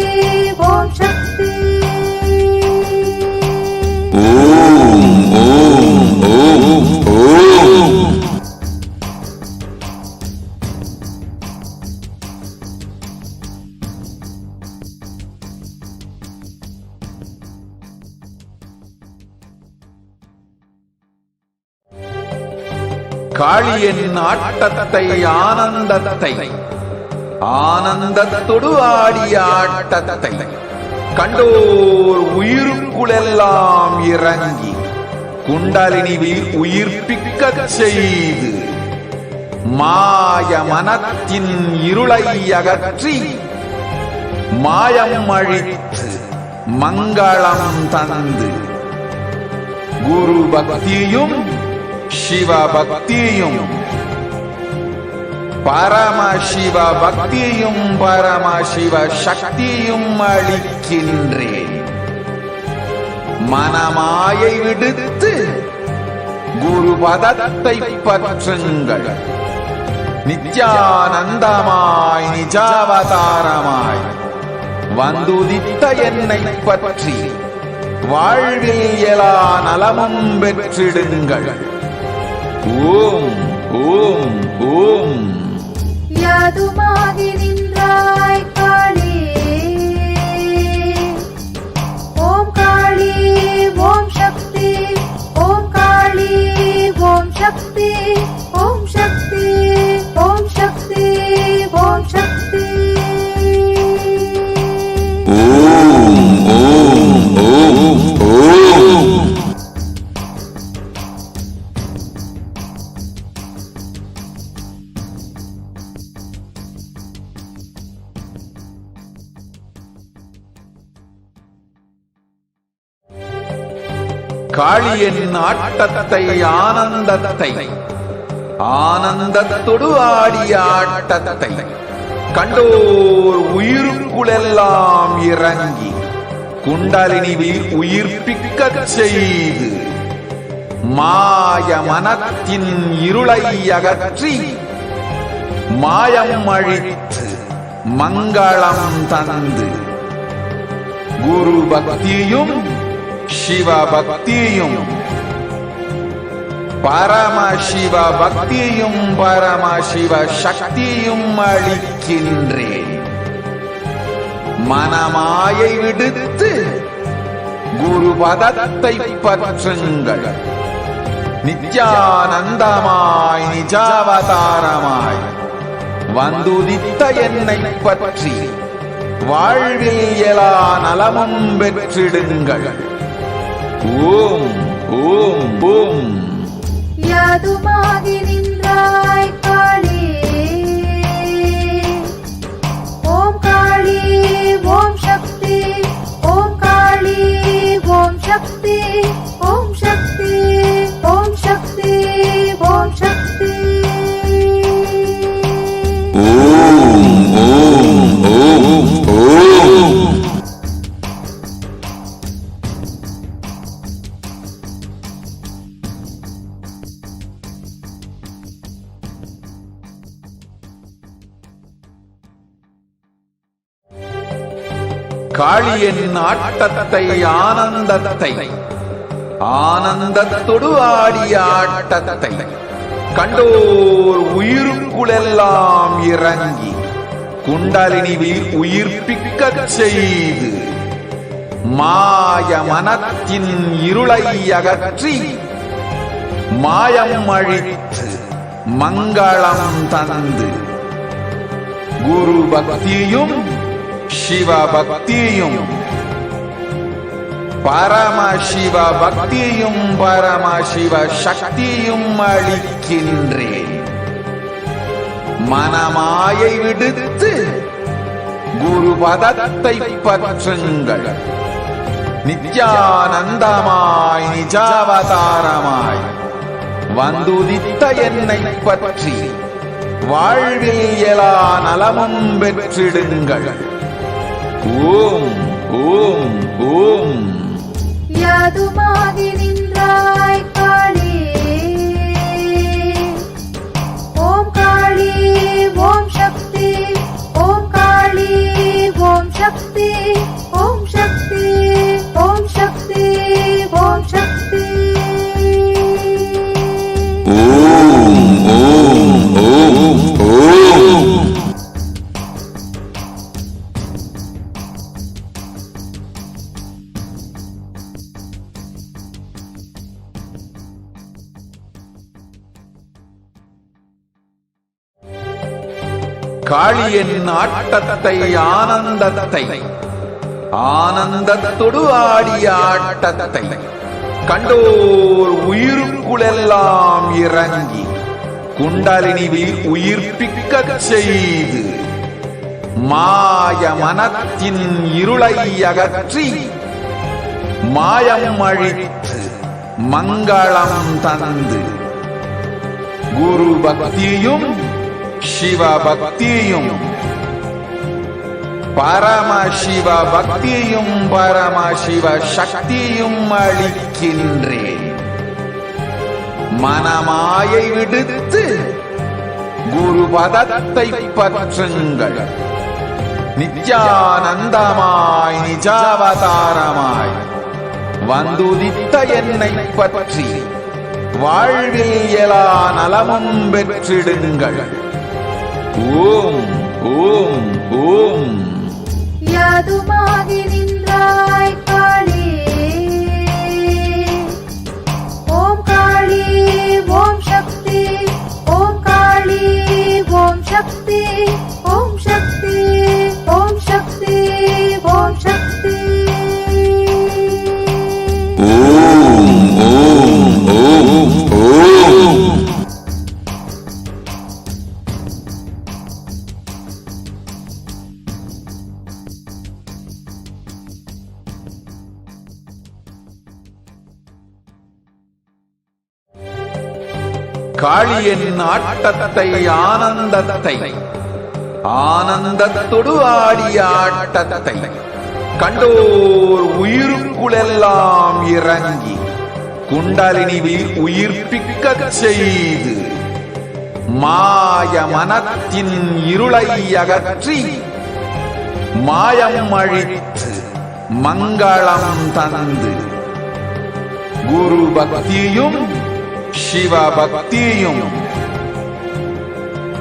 Speaker 3: ஓம் சக்தி.
Speaker 2: ஓம் ஓம் ஓம் ஓம். காளியின் ஆட்டத்தை ஆனந்தத்தை ஆனந்தத்தொடு ஆடிய ஆட்டத்தை கண்டோர் உயிருக்குளெல்லாம் இறங்கி குண்டலினிவில் உயிர்ப்பிக்கச் செய்து மாய மனத்தின் இருளை அகற்றி மாயம் அழித்து மங்களம் தந்து குரு பக்தியும் சிவ பக்தியும் பரமசிவ பக்தியும் பரமசிவ சக்தியும் அளிக்கின்றேன். மனமாயை விடுத்து குரு பதத்தை பற்றுங்கள். நித்யானந்தமாய் நிஜாவதாரமாய் வந்துதித்த என்னை பற்றி வாழ்வில் எல்லா நலமும் பெற்றிடுங்கள். ஓம் ஓம் ஓம்.
Speaker 3: யாதுமாகி நின்றாய் காளி, ஓம் காளி ஓம் சக்தி, ஓம் காளி ஓம் சக்தி, ஓம் சக்தி ஓம் சக்தி ஓம் சக்தி.
Speaker 2: ஓம் ஓம் ஓம் ஓம். காளியின் ஆட்டத்தை ஆனந்தத்தை ஆனந்தத்தொடு ஆடிய ஆட்டத்தை கண்டோர் உயிருக்குளெல்லாம் இறங்கி குண்டலினிவில் உயிர்ப்பிக்கச் செய்து மாய மனத்தின் இருளை அகற்றி மாயம் அழித்து மங்களம் தந்து குரு பக்தியும் சிவ பக்தியும் பரமசிவ பக்தியும் பரமசிவ சக்தியும் அளிக்கின்றேன். மனமாயை விடுத்து குரு பதத்தை பற்றுங்கள். நித்யானந்தமாய் நிஜாவதாரமாய் வந்துதித்த என்னை பற்றி வாழ்வில் எல்லா நலமும் பெற்றிடுங்கள். ஓம் ஓம் ஓம்.
Speaker 3: யாதுமாகி நின்றாய் காளி, ஓம் காளி ஓம் சக்தி, ஓம் காளி ஓம் சக்தி, ஓம் சக்தி ஓம் சக்தி ஓம் சக்தி.
Speaker 2: ஓம் ஓம் ஓம் ஓம். காளியின் ஆட்டத்தை ஆனந்தத்தை ஆனந்தத்தொடு ஆடிய ஆட்டத்தை கண்டோர் உயிருக்குளெல்லாம் இறங்கி குண்டலினிவில் உயிர்ப்பிக்கச் செய்து மாய மனத்தின் இருளை அகற்றி மாயம் அழித்து மங்களம் தந்து குரு பக்தியும் சிவ பக்தியும் பரமசிவ பக்தியும் பரமசிவ சக்தியும் அளிக்கின்றேன். மனமாயை விடுத்து குரு பதத்தை பற்றுங்கள். நித்யானந்தமாய் நிஜாவதாரமாய் வந்துதித்த என்னை பற்றி வாழ்வில் எல்லா நலமும் பெற்றிடுங்கள். ஓம் ஓம் ஓம்.
Speaker 3: யாதுமாகி நின்றாய் காளி, ஓம் காளி ஓம் சக்தி, ஓம் காளி ஓம் சக்தி, ஓம் சக்தி ஓம் சக்தி ஓம் சக்தி.
Speaker 2: ஓம் ஓம் ஓம் ஓம். காளியின் ஆட்டத்தை ஆனந்தத்தை ஆனந்தத்தொடு ஆடிய ஆட்டத்தை கண்டோர் உயிருக்குளெல்லாம் இறங்கி குண்டலினிவில் உயிர்ப்பிக்கச் செய்து மாய மனத்தின் இருளை அகற்றி மாயம் அழித்து மங்களம் தந்து குரு பக்தியும் சிவ பக்தியும் பரமசிவ பக்தியும் பரமசிவ சக்தியும் அளிக்கின்றேன். மனமாயை விடுத்து குரு பதத்தை பற்றுங்கள். நித்யானந்தமாய் நிஜாவதாரமாய் வந்துதித்த என்னை பற்றி வாழ்வில் எல்லா நலமும் பெற்றிடுங்கள். ஓம் ஓம் ஓம்.
Speaker 3: யாதுமாகி நின்றாய் காளி, ஓம் காளி ஓம் சக்தி, ஓம் காளி ஓம் சக்தி, ஓம் சக்தி ஓம் சக்தி ஓம் சக்தி.
Speaker 2: ஓம் ஓம் ஓம் ஓம். காளியின் ஆட்டத்தை ஆனந்தத்தை ஆனந்தத்தொடு ஆடிய ஆட்டத்தை கண்டோர் உயிருக்குளெல்லாம் இறங்கி குண்டலினிவில் உயிர்ப்பிக்கச் செய்து மாய மனத்தின் இருளை அகற்றி மாயம் அழித்து மங்களம் தந்து குரு பக்தியும் சிவ பக்தியும்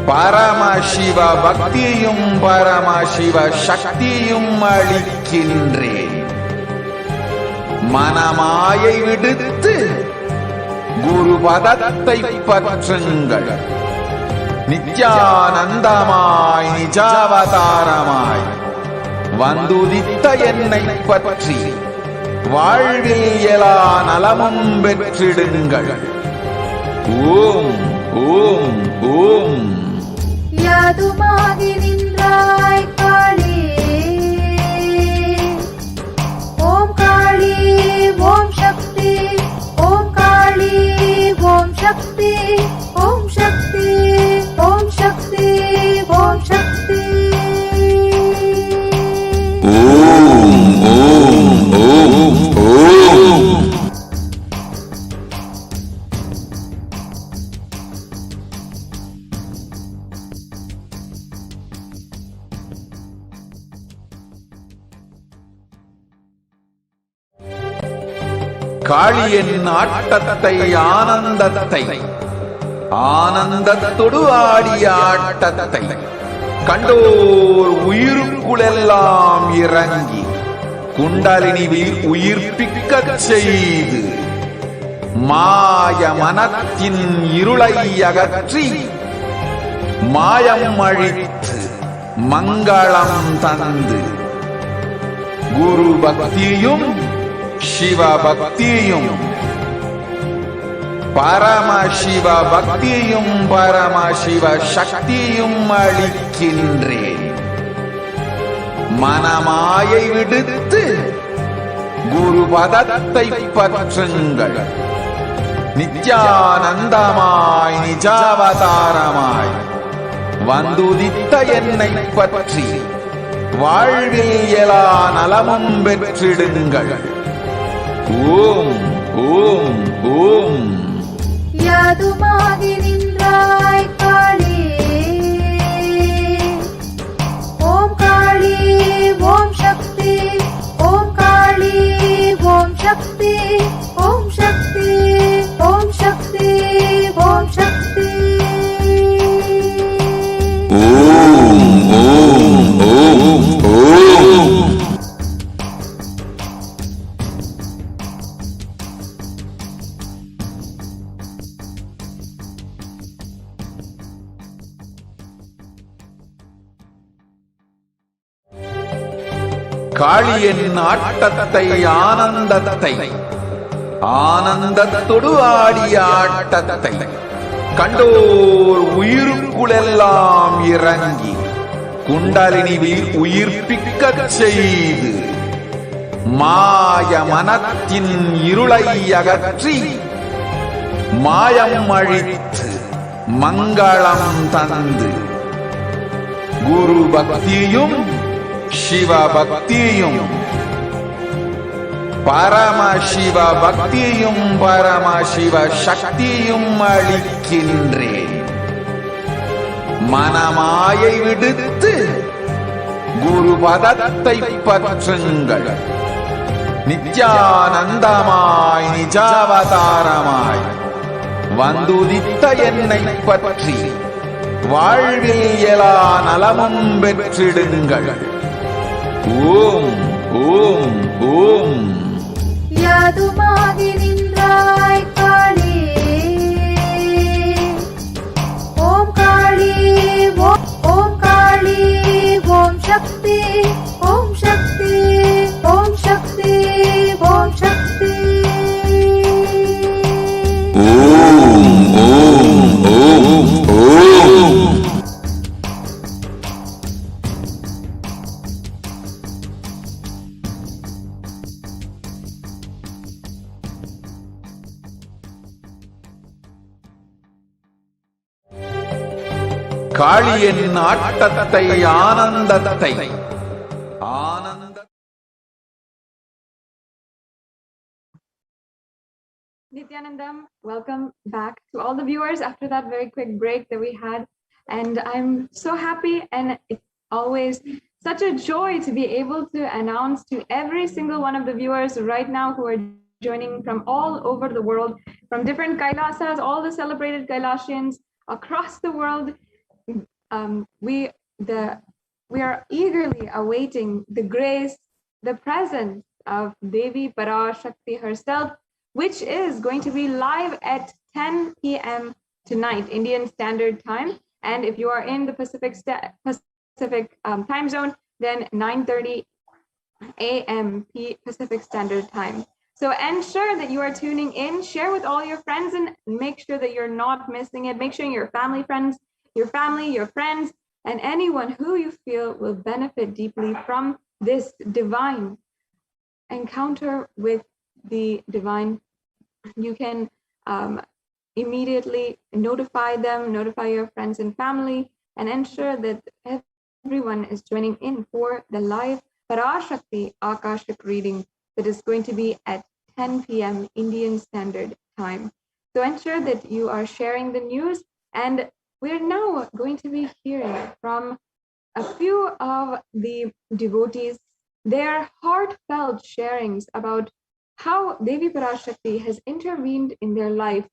Speaker 2: பரமசிவ பக்தியும் பரமசிவ சக்தியும் அளிக்கின்றேன். மனமாயை விடுத்து குரு பதத்தை பற்றுங்கள். நித்யானந்தமாய் நிஜாவதாரமாய் வந்துதித்த என்னை பற்றி வாழ்வில் எல்லா நலமும் பெற்றிடுங்கள். ஓம் ஓம் ஓம்.
Speaker 3: யாதுமாகி நின்றாய் காளி, ஓம் காளி ஓம் சக்தி, ஓம் காளி ஓம் சக்தி, ஓம் சக்தி ஓம் சக்தி ஓம் சக்தி.
Speaker 2: ஓம் ஓம் ஓம் ஓம். காளியின் ஆட்டத்தை ஆனந்தத்தை ஆனந்தத்தொடு ஆடிய ஆட்டத்தை கண்டோர் உயிருக்குளெல்லாம் இறங்கி குண்டலினிவில் உயிர்ப்பிக்கச் செய்து மாய மனத்தின் இருளை அகற்றி மாயம் அழித்து மங்களம் தந்து குரு பக்தியும் சிவ பக்தியும் பரமசிவ பக்தியும் பரமசிவ சக்தியும் அளிக்கின்றேன். மனமாயை விடுத்து குரு பதத்தை பற்றுங்கள். நித்யானந்தமாய் நிஜாவதாரமாய் வந்துதித்த என்னை பற்றி வாழ்வில் எல்லா நலமும் பெற்றிடுங்கள். ஓம் ஓம் ஓம்.
Speaker 3: யாதுமாகி நின்றாய் காளி, ஓம் காளி ஓம் சக்தி, ஓம் காளி ஓம் சக்தி, ஓம் சக்தி ஓம் சக்தி ஓம் சக்தி.
Speaker 2: ஓம் ஓம் ஓம் ஓம். காளியின் ஆட்டத்தை ஆனந்தத்தை ஆனந்தத்தொடு ஆடிய ஆட்டத்தை கண்டோர் உயிருக்குளெல்லாம் இறங்கி குண்டலினிவில் உயிர்ப்பிக்கச் செய்து மாய மனத்தின் இருளை அகற்றி மாயம் அழித்து மங்களம் தந்து குரு பக்தியும் சிவ பக்தியும் பரமசிவ பக்தியும் பரமசிவ சக்தியும் அளிக்கின்றேன். மனமாயை விடுத்து குரு பதத்தை பற்றுங்கள். நித்யானந்தமாய் நிஜாவதாரமாய் வந்துதித்த என்னை பற்றி வாழ்வில் எல்லா நலமும் பெற்றிடுங்கள். ஓம் ஓம் ஓம்.
Speaker 3: யாதுமாகி நின்றாய் காளி, ஓம் காளி, ஓம் காளி, ஓம் சக்தி, ஓம் சக்தி, ஓம் சக்தி, ஓம் சக்தி.
Speaker 2: ஓம் ஓம் ஓம் ஓம். காளியின் ஆட்டத்தை ஆனந்தத்தை ஆனந்த
Speaker 4: Nithyanandam, welcome back to all the viewers after that very quick break that we had. And I'm so happy, and it's always such a joy to be able to announce to every single one of the viewers right now who are joining from all over the world, from different Kailasas, all the celebrated Kailasians across the world. We are eagerly awaiting the grace, the presence of Devi Parashakti herself, which is going to be live at 10 p.m. tonight, Indian Standard Time. And if you are in the Pacific time zone, then 9:30 a.m. Pacific Standard Time. So ensure that you are tuning in, share with all your friends, and make sure that you're not missing it. Make sure your family, your friends, and anyone who you feel will benefit deeply from this divine encounter with the divine. You can immediately notify them, notify your friends and family, and ensure that everyone is joining in for the live Parashakti Akashic reading that is going to be at 10 p.m. Indian Standard Time. So ensure that you are sharing the news, and we're now going to be hearing from a few of the devotees, their heartfelt sharings about how Devi Parashakti has intervened in their life,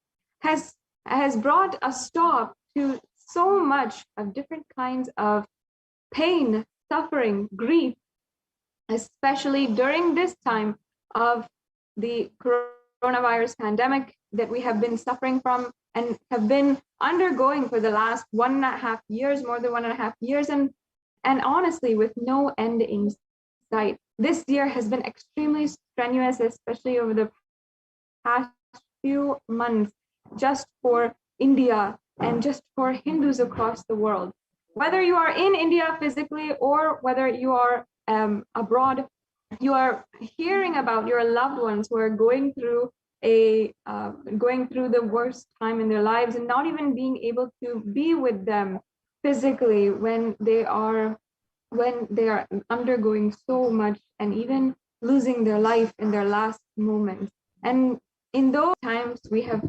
Speaker 4: has brought a stop to so much of different kinds of pain, suffering, grief, especially during this time of the coronavirus pandemic that we have been suffering from and have been undergoing for the last 1.5 years, more than 1.5 years, and honestly, with no end in sight. This year has been extremely strenuous, especially over the past few months, just for India and just for Hindus across the world. Whether you are in India physically or whether you are abroad, you are hearing about your loved ones who are going through the worst time in their lives and not even being able to be with them physically when they are undergoing so much and even losing their life in their last moments. And in those times, we have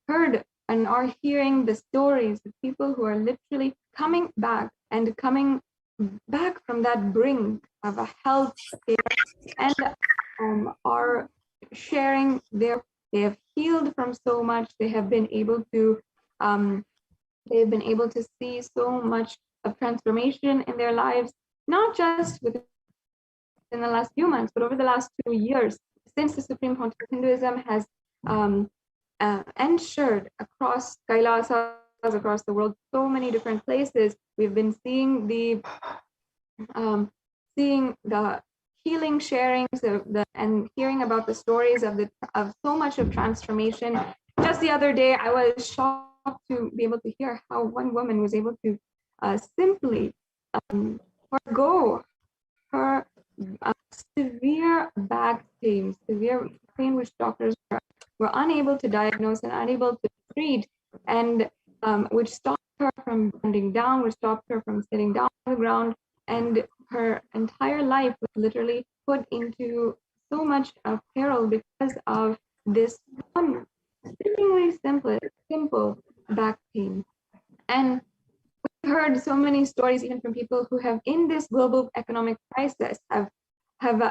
Speaker 4: heard and are hearing the stories of people who are literally coming back from that brink of a health care and are sharing they have healed from so much. They have been able to see so much of transformation in their lives, not just within the last few months, but over the last 2 years, since the Supreme Court of Hinduism has ensured across Kailasas, across the world, so many different places. We've been seeing the healing sharings and hearing about the stories of so much of transformation. Just the other day, I was shocked to be able to hear how one woman was able to simply forgo her severe back pain, which doctors were unable to diagnose and unable to treat, and which stopped her from bending down, which stopped her from sitting down on the ground, and her entire life was literally put into so much of peril because of this one seemingly simple back pain. And we've heard so many stories, even from people who have, in this global economic crisis, have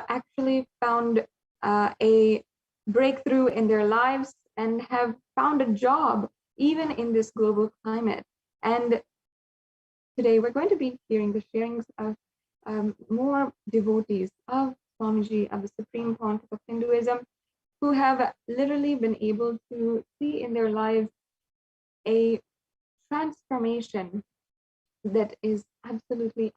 Speaker 4: actually found a breakthrough in their lives and have found a job even in this global climate. And today we're going to be hearing the sharings of more devotees of Swamiji, of the Supreme Pontiff of Hinduism, who have literally been able to see in their lives a transformation that is absolutely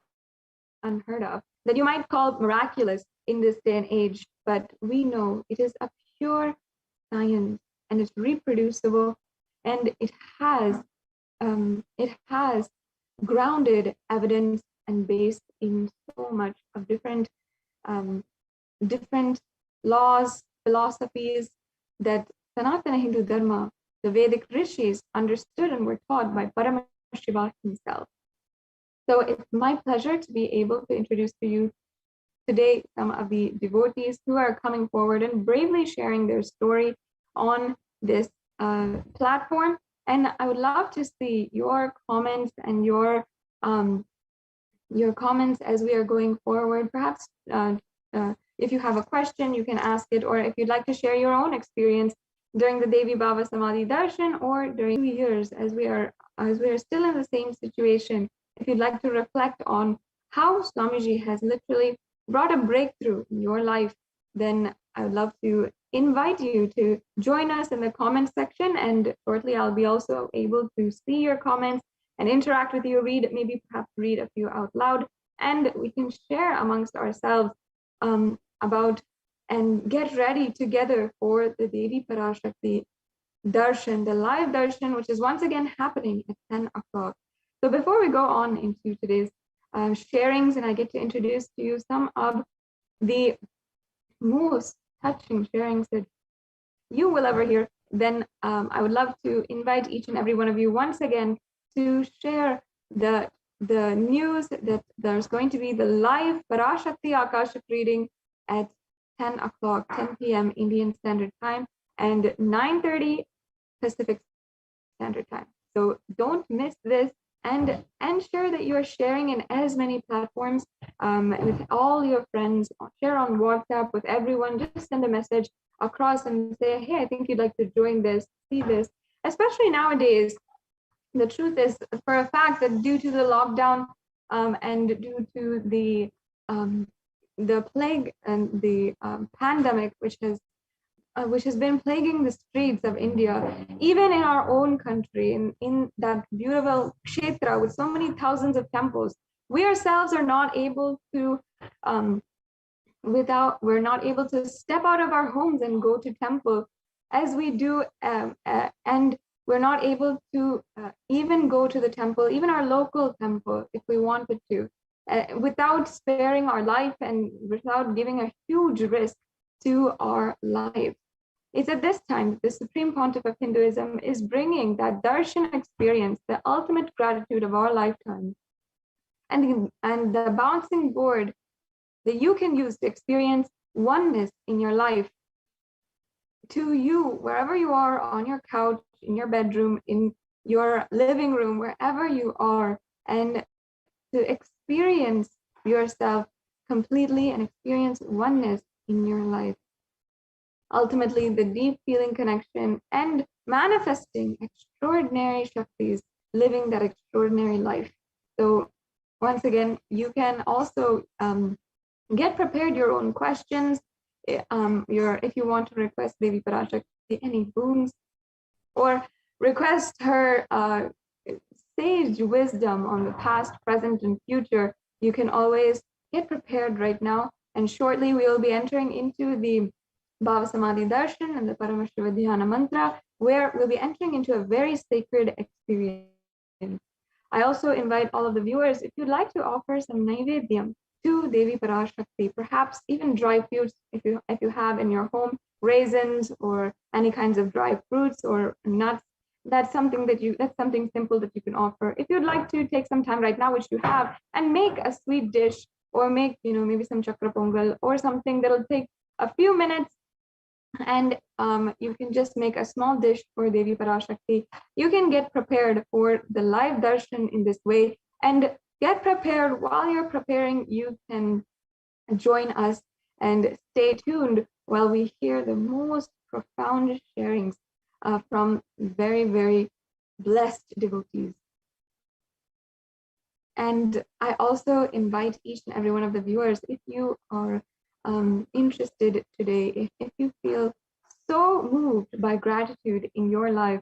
Speaker 4: unheard of, that you might call miraculous in this day and age, but we know it is a pure science and it's reproducible, and it has grounded evidence and based in so much of different laws, philosophies that Sanatana Hindu Dharma, the Vedic rishis, understood and were taught by Paramashivoham himself. So it's my pleasure to be able to introduce to you today some of the devotees who are coming forward and bravely sharing their story on this platform. And I would love to see your comments and your comments as we are going forward. Perhaps if you have a question, you can ask it, or if you'd like to share your own experience during the Devi Baba Samadhi Darshan, or during 2 years as we are still in the same situation. If you'd like to reflect on how Swamiji has literally brought a breakthrough in your life, then I would love to invite you to join us in the comment section, and shortly I'll be also able to see your comments and interact with you, perhaps read a few out loud, and we can share amongst ourselves about and get ready together for the Devi Parashakti Darshan, the live Darshan, which is once again happening at 10 o'clock. So before we go on into today's sharings, and I get to introduce to you some of the most touching sharings that you will ever hear, then I would love to invite each and every one of you once again to share the news that there's going to be the live Parashakti Akashic reading at 10 o'clock, 10 p.m. Indian Standard Time and 9:30 Pacific Standard Time. So don't miss this, and ensure that you are sharing in as many platforms with all your friends. Share on WhatsApp with everyone. Just send a message across and say, hey, I think you'd like to join this, see this. Especially nowadays, the truth is, for a fact, that due to the lockdown and due to the plague and the pandemic, which has been plaguing the streets of India, even in our own country, in that beautiful kshetra with so many thousands of temples, we ourselves are not able to we're not able to step out of our homes and go to temple as we do, and we're not able to even go to the temple, even our local temple, if we wanted to, without sparing our life and without giving a huge risk to our lives. It's at this time that the Supreme Pontiff of Hinduism is bringing that darshan experience, the ultimate gratitude of our lifetime, and the bouncing board that you can use to experience oneness in your life, to you, wherever you are, on your couch, in your bedroom, in your living room, wherever you are, and to experience yourself completely and experience oneness in your life. Ultimately, the deep feeling connection and manifesting extraordinary Shaktis, living that extraordinary life. So once again, you can also get prepared your own questions. If you want to request Devi Parashakti any boons, or request her sage wisdom on the past, present, and future, you can always get prepared right now. And shortly we will be entering into the Bhava Samadhi Darshan and the Paramashivoham mantra, where we'll be entering into a very sacred experience. I also invite all of the viewers, if you'd like to offer some naivedyam to Devi Parashakti, perhaps even dry fruits, if you have in your home, raisins or any kinds of dry fruits or nuts, that's something simple that you can offer. If you'd like to take some time right now, which you have, and make a sweet dish, or make maybe some chakra pongal or something that'll take a few minutes, and you can just make a small dish for Devi Parashakti. You can get prepared for the live darshan in this way, and get prepared. While you're preparing, you can join us and stay tuned while we hear the most profound sharings from very, very blessed devotees. And I also invite each and every one of the viewers, if you are interested today, if you feel so moved by gratitude in your life,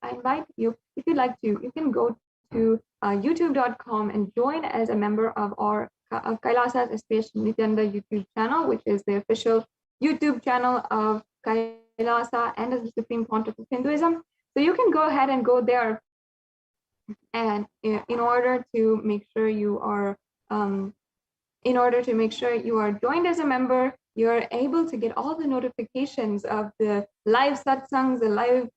Speaker 4: I invite you, if you'd like to, you can go to youtube.com and join as a member of our Kailasa's HDH Nithyananda YouTube channel, which is the official YouTube channel of Kailasa and as the Supreme Pontiff of Hinduism. So you can go ahead and go there, and in order to make sure you are joined as a member, you're able to get all the notifications of the live satsangs, the live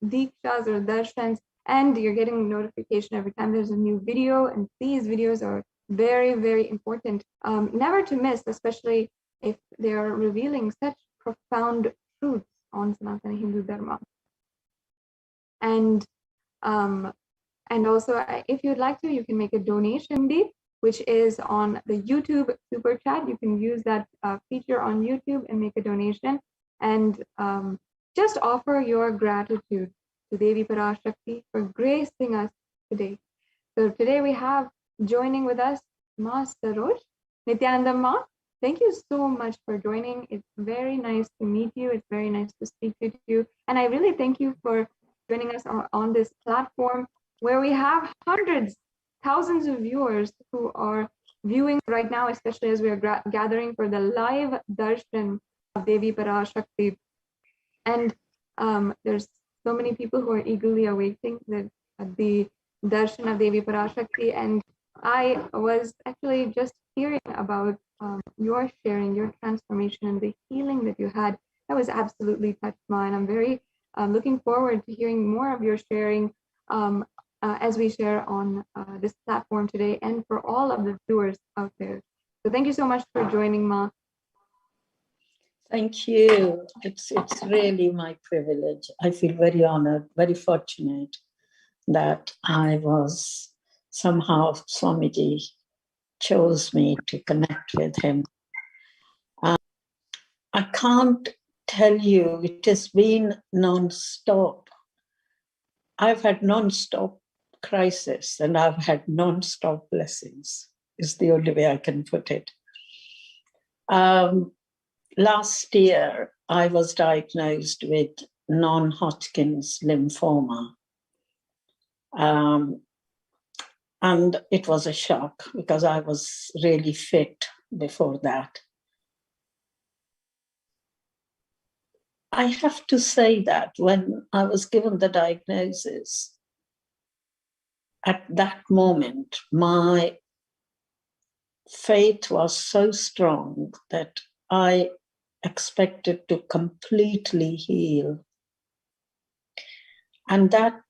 Speaker 4: dikshas or darshans, and you're getting notification every time there's a new video. And these videos are very, very important, never to miss, especially if they are revealing such profound truths on Sanatana Hindu Dharma. And also, if you'd like to, you can make a donation deed, which is on the YouTube super chat. You can use that feature on YouTube and make a donation, and just offer your gratitude to Devi Parashakti for gracing us today. So today we have joining with us Ma Saroj, Nithyananda Ma. Thank you so much for joining. It's very nice to meet you. It's very nice to speak to you. And I really thank you for joining us on this platform where we have hundreds, thousands of viewers who are viewing right now, especially as we are gathering for the live darshan of Devi Parashakti. And there's so many people who are eagerly awaiting the darshan of Devi Parashakti. And I was actually just hearing about your sharing, your transformation, and the healing that you had. That was absolutely touched mine. I'm very looking forward to hearing more of your sharing as we share on this platform today, and for all of the viewers out there. So thank you so much for joining, Ma.
Speaker 5: Thank you. It's really my privilege. I feel very honored, very fortunate that I was somehow, Swamiji chose me to connect with him. I can't tell you, it has been non-stop. I've had non-stop crisis and I've had non-stop blessings, is the only way I can put it. Last year, I was diagnosed with non-Hodgkin's lymphoma. And it was a shock because I was really fit before that. I have to say that when I was given the diagnosis, at that moment, my faith was so strong that I expected to completely heal. And that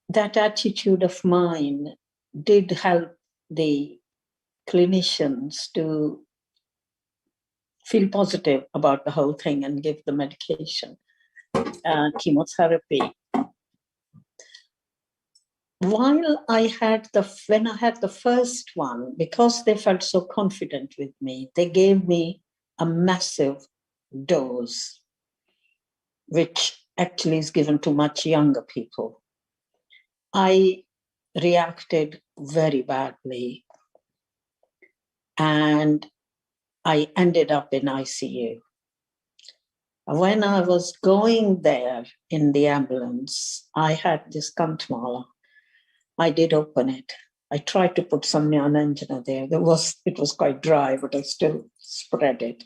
Speaker 5: attitude of mine did help the clinicians to feel positive about the whole thing and give the medication, chemotherapy. When I had the first one, because they felt so confident with me, they gave me a massive dose, which actually is given to much younger people. I reacted very badly and I ended up in ICU. When I was going there in the ambulance, I had this kantmala. I did open it. I tried to put some Jnananjana there. It was quite dry, but I still spread it.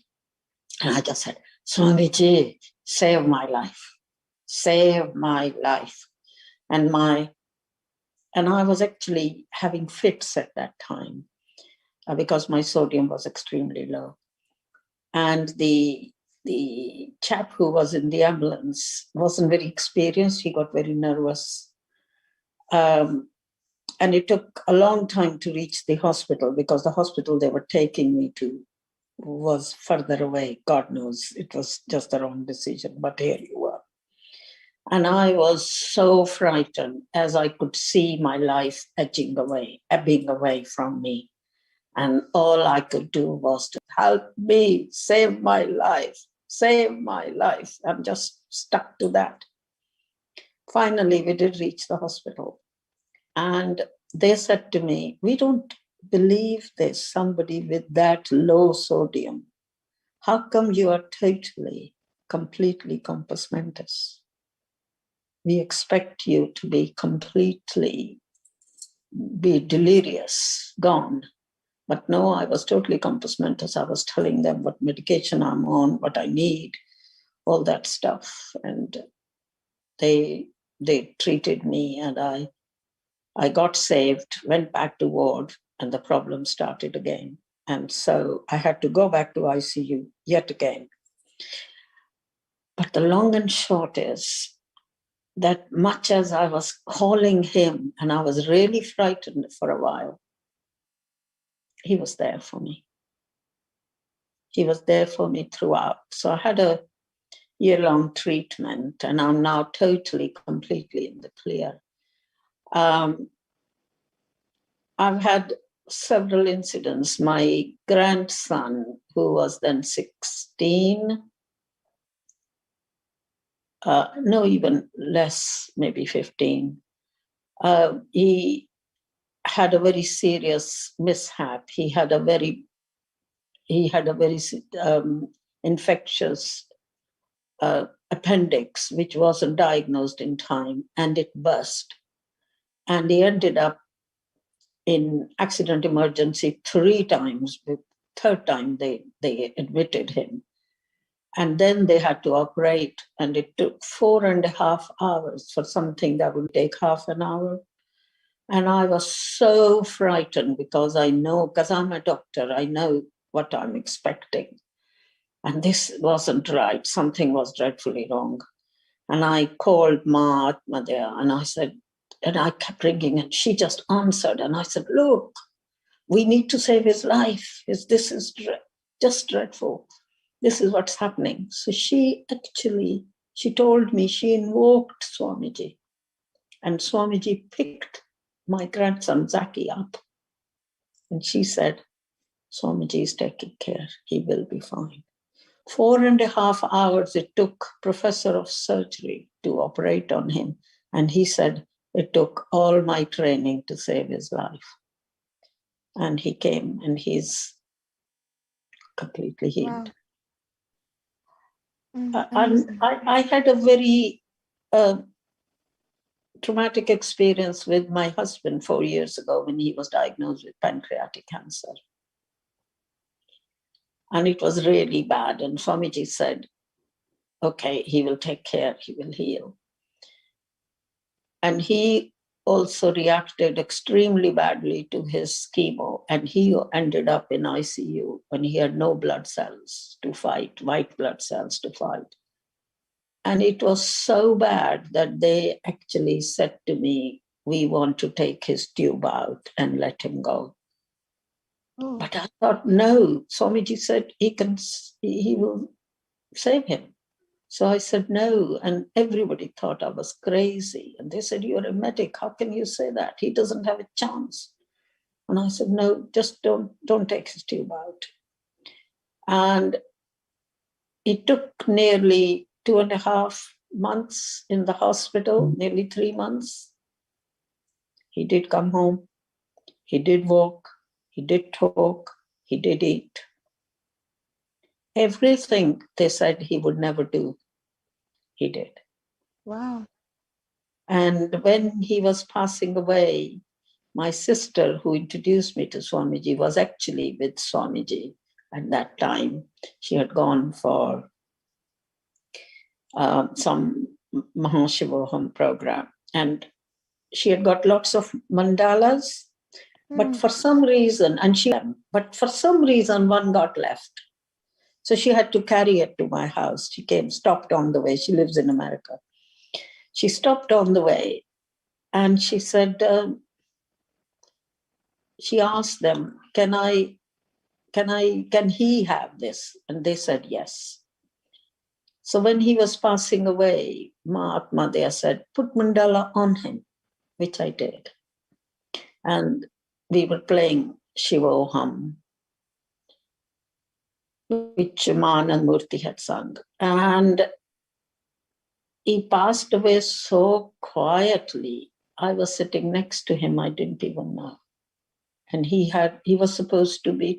Speaker 5: And I just said, Swamiji, save my life. Save my life. And I was actually having fits at that time because my sodium was extremely low. And the chap who was in the ambulance wasn't very experienced. He got very nervous. And it took a long time to reach the hospital because the hospital they were taking me to was further away. God knows it was just the wrong decision, but here you were. And I was so frightened as I could see my life edging away, ebbing away from me. And all I could do was to help me, save my life, save my life. I'm just stuck to that. Finally, we did reach the hospital. And they said to me, we don't believe there's somebody with that low sodium. How come you are totally, completely compos mentis? We expect you to be completely, be delirious, gone. But no, I was totally compos mentis. I was telling them what medication I'm on, what I need, all that stuff. And they treated me, and I got saved, went back to ward, and the problem started again. And so I had to go back to ICU yet again. But the long and short is that much as I was calling him and I was really frightened for a while, he was there for me. He was there for me throughout. So I had a year-long treatment, and I'm now totally, completely in the clear. I've had several incidents. My grandson, who was then 16, no, even less, maybe 15, he had a very serious mishap. He had a very infectious appendix, which wasn't diagnosed in time, and it burst. And he ended up in accident emergency 3 times. The 3rd time they admitted him. And then they had to operate, and it took 4.5 hours for something that would take half an hour. And I was so frightened because I know, because I'm a doctor, I know what I'm expecting. And this wasn't right. Something was dreadfully wrong. And I called Mahatma there, and I said, and I kept ringing, and she just answered. And I said, look, we need to save his life. This is just dreadful. This is what's happening. So she told me, she invoked Swamiji. And Swamiji picked my grandson Zaki up. And she said, Swamiji is taking care. He will be fine. 4.5 hours it took Professor of Surgery to operate on him. And he said, it took all my training to save his life. And he came, and he's completely healed.
Speaker 4: Wow.
Speaker 5: I had a very traumatic experience with my husband 4 years ago when he was diagnosed with pancreatic cancer. And it was really bad. And Swamiji said, okay, he will take care, he will heal. And he also reacted extremely badly to his chemo. And he ended up in ICU when he had no blood cells to fight, white blood cells to fight. And it was so bad that they actually said to me, we want to take his tube out and let him go. Oh. But I thought, no, Swamiji said he will save him. So I said, no. And everybody thought I was crazy. And they said, you're a medic. How can you say that? He doesn't have a chance. And I said, no, just don't take his tube out. And it took nearly 2.5 months in the hospital, nearly 3 months. He did come home. He did walk. He did talk. He did eat. Everything they said he would never do, he did.
Speaker 4: Wow.
Speaker 5: And when he was passing away, my sister, who introduced me to Swamiji, was actually with Swamiji at that time. She had gone for some Parashakti program, and she had got lots of mandalas, but for some reason, one got left. So she had to carry it to my house. She stopped on the way. She lives in America. She stopped on the way, and she said, she asked them, can I can he have this? And they said yes. So when he was passing away, Mahatma Dea said, put mandala on him, which I did. And we were playing Shivoham, which Anand Murthy had sung. And he passed away so quietly. I was sitting next to him, I didn't even know. And he was supposed to be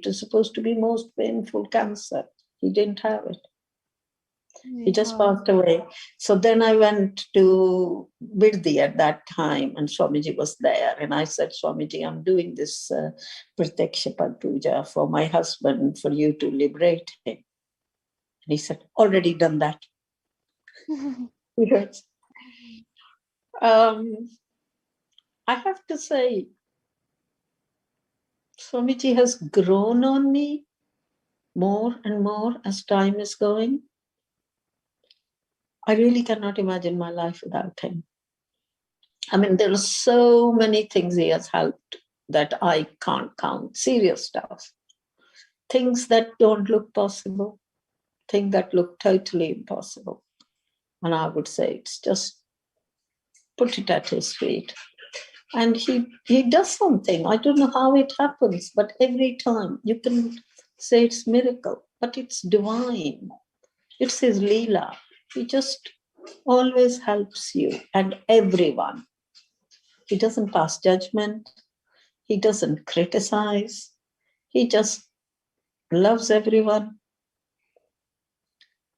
Speaker 5: most painful cancer. He didn't have it. He just passed away. So then I went to Birdi at that time, and Swamiji was there. And I said, Swamiji, I'm doing this Pratyaksha Pad Puja for my husband, for you to liberate him. And he said, already done that. Yes. I have to say, Swamiji has grown on me more and more as time is going. I really cannot imagine my life without him. I mean, there are so many things he has helped that I can't count. Serious stuff. Things that don't look possible. Things that look totally impossible. And I would say it's just put it at his feet. And he does something. I don't know how it happens, but every time you can say it's miracle, but it's divine. It's his Leela. He just always helps you and everyone. He doesn't pass judgment. He doesn't criticize. He just loves everyone.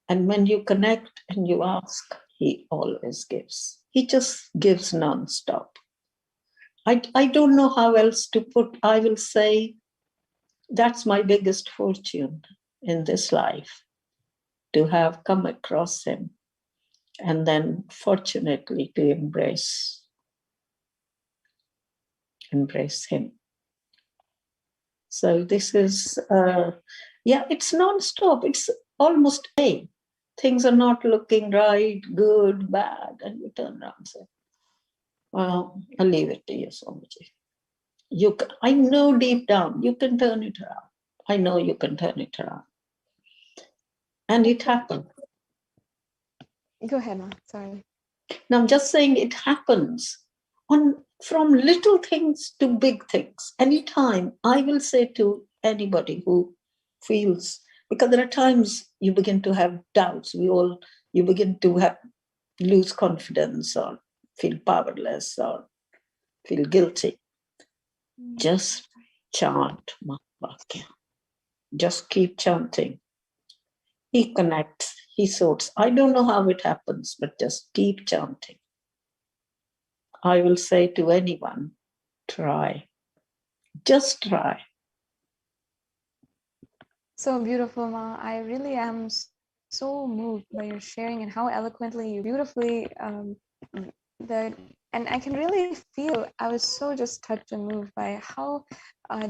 Speaker 5: And when you connect and you ask, he always gives. He just gives non-stop. I don't know how else to put. I will say that's my biggest fortune in this life, to have come across him and then fortunately to embrace him. So this is, it's non-stop. It's almost day. Things are not looking right, good, bad, and you turn around and say, well, I'll leave it to you, Swamiji. I know deep down you can turn it around. I know you can turn it around. And it happened.
Speaker 4: Go ahead, Ma. Sorry.
Speaker 5: Now I'm just saying it happens from little things to big things. Anytime I will say to anybody who feels, because there are times you begin to have doubts, you begin to lose confidence or feel powerless or feel guilty. Just chant Mahavakya. Just keep chanting. He connects, he sorts. I don't know how it happens, but just keep chanting. I will say to anyone, try. Just try.
Speaker 4: So beautiful, Ma. I really am so moved by your sharing and how eloquently you beautifully and I can really feel, I was so just touched and moved by how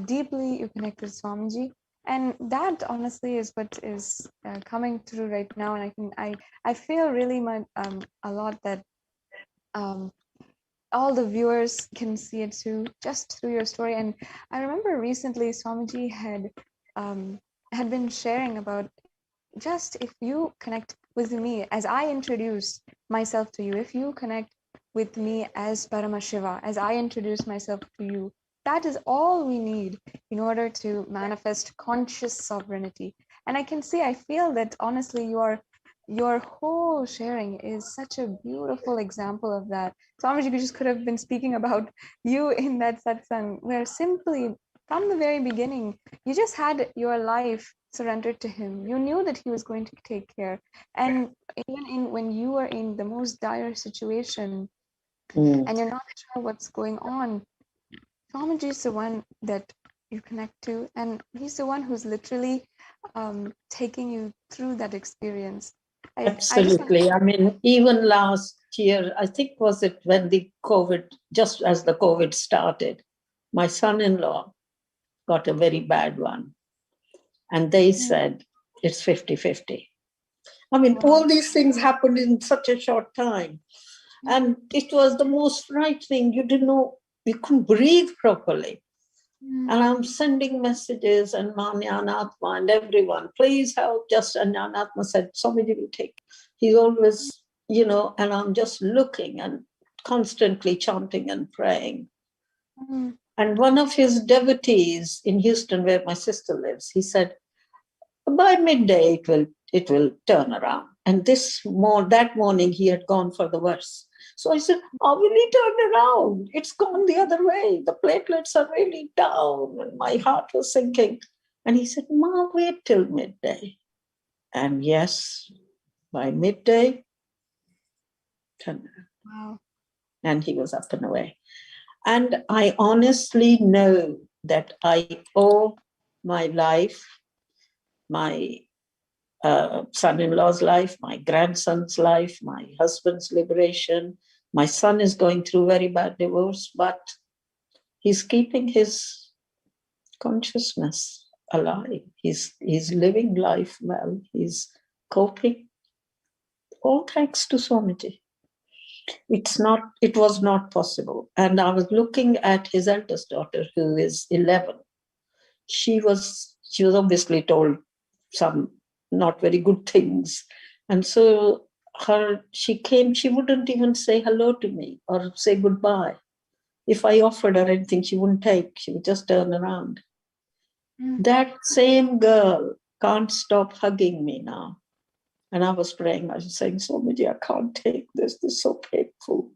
Speaker 4: deeply you connected with Swamiji. And that honestly is what is coming through right now. And I feel really a lot that all the viewers can see it too, just through your story. And I remember recently Swamiji had been sharing about, just if you connect with me as I introduce myself to you, if you connect with me as Paramashiva, as I introduce myself to you, that is all we need in order to manifest conscious sovereignty. And I feel that honestly your whole sharing is such a beautiful example of that. Swamiji just could have been speaking about you in that satsang, where simply from the very beginning, you just had your life surrendered to him. You knew that he was going to take care. And even when you were in the most dire situation and you're not sure what's going on, Swamiji is the one that you connect to, and he's the one who's literally taking you through that experience.
Speaker 5: Absolutely. I mean, even last year, I think was it when just as the COVID started, my son-in-law got a very bad one. And they said, it's 50-50. I mean, all these things happened in such a short time. And it was the most frightening. You didn't know, you couldn't breathe properly. And I'm sending messages and Manyanatma and everyone, please help. Just Anyanatma said, somebody will take. He's always, and I'm just looking and constantly chanting and praying. And one of his devotees in Houston, where my sister lives, he said, by midday it will turn around. And that morning he had gone for the verse. So I said, how will he turn around? It's gone the other way. The platelets are really down. And my heart was sinking. And he said, Ma, wait till midday. And yes, by midday, turned around.
Speaker 4: Wow.
Speaker 5: And he was up and away. And I honestly know that I owe my life, my son-in-law's life, my grandson's life, my husband's liberation. My son is going through very bad divorce, but he's keeping his consciousness alive. He's living life well. He's coping. All thanks to Swamiji. It was not possible. And I was looking at his eldest daughter, who is 11. She was obviously told some not very good things. And so she came, she wouldn't even say hello to me or say goodbye. If I offered her anything, she wouldn't take. She would just turn around. That same girl can't stop hugging me now. And I was praying, I was saying, Swamiji, I can't take this. This is so painful,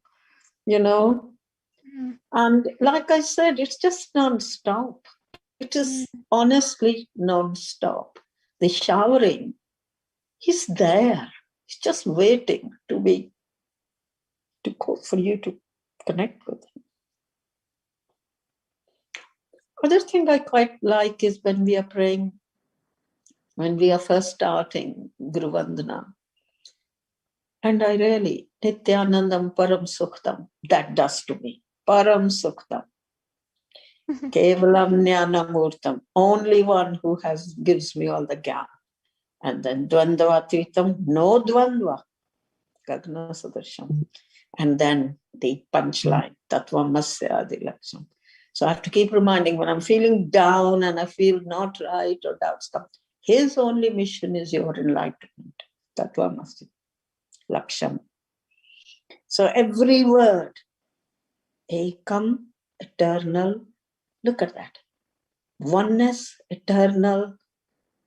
Speaker 5: And like I said, it's just non-stop. It is honestly non-stop. The showering, he's there. He's just waiting for you to connect with him. Other thing I quite like is when we are praying, when we are first starting Guru Vandana. And I really, Nithyanandam Paramashivoham, that does to me. Paramashivoham. Kevalam Jnanamurtam, only one who gives me all the gyan. And then Dvandvatvittam, no Dvandva, Gagna Sadarsham. And then the punchline, Tattva Masya Adilaksham. So I have to keep reminding when I'm feeling down and I feel not right or doubts come, his only mission is your enlightenment. Tattva Masya Laksham. So every word, Ekam, eternal, look at that. Oneness, eternal,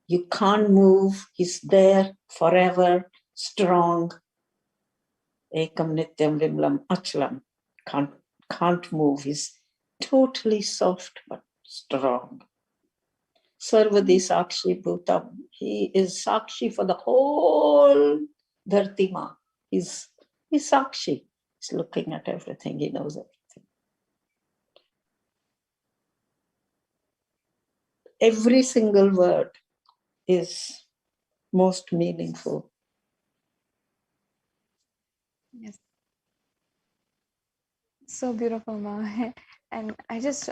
Speaker 5: you can't move, he's there forever, strong. Ekam Nityam Vimlam Achalam, can't move, he's totally soft but strong. Sarvadi Sakshi Bhutam, he is Sakshi for the whole Dhartima. He's Sakshi, he's looking at everything, he knows everything. Every single word is most meaningful.
Speaker 4: Yes. So beautiful, Ma. And I just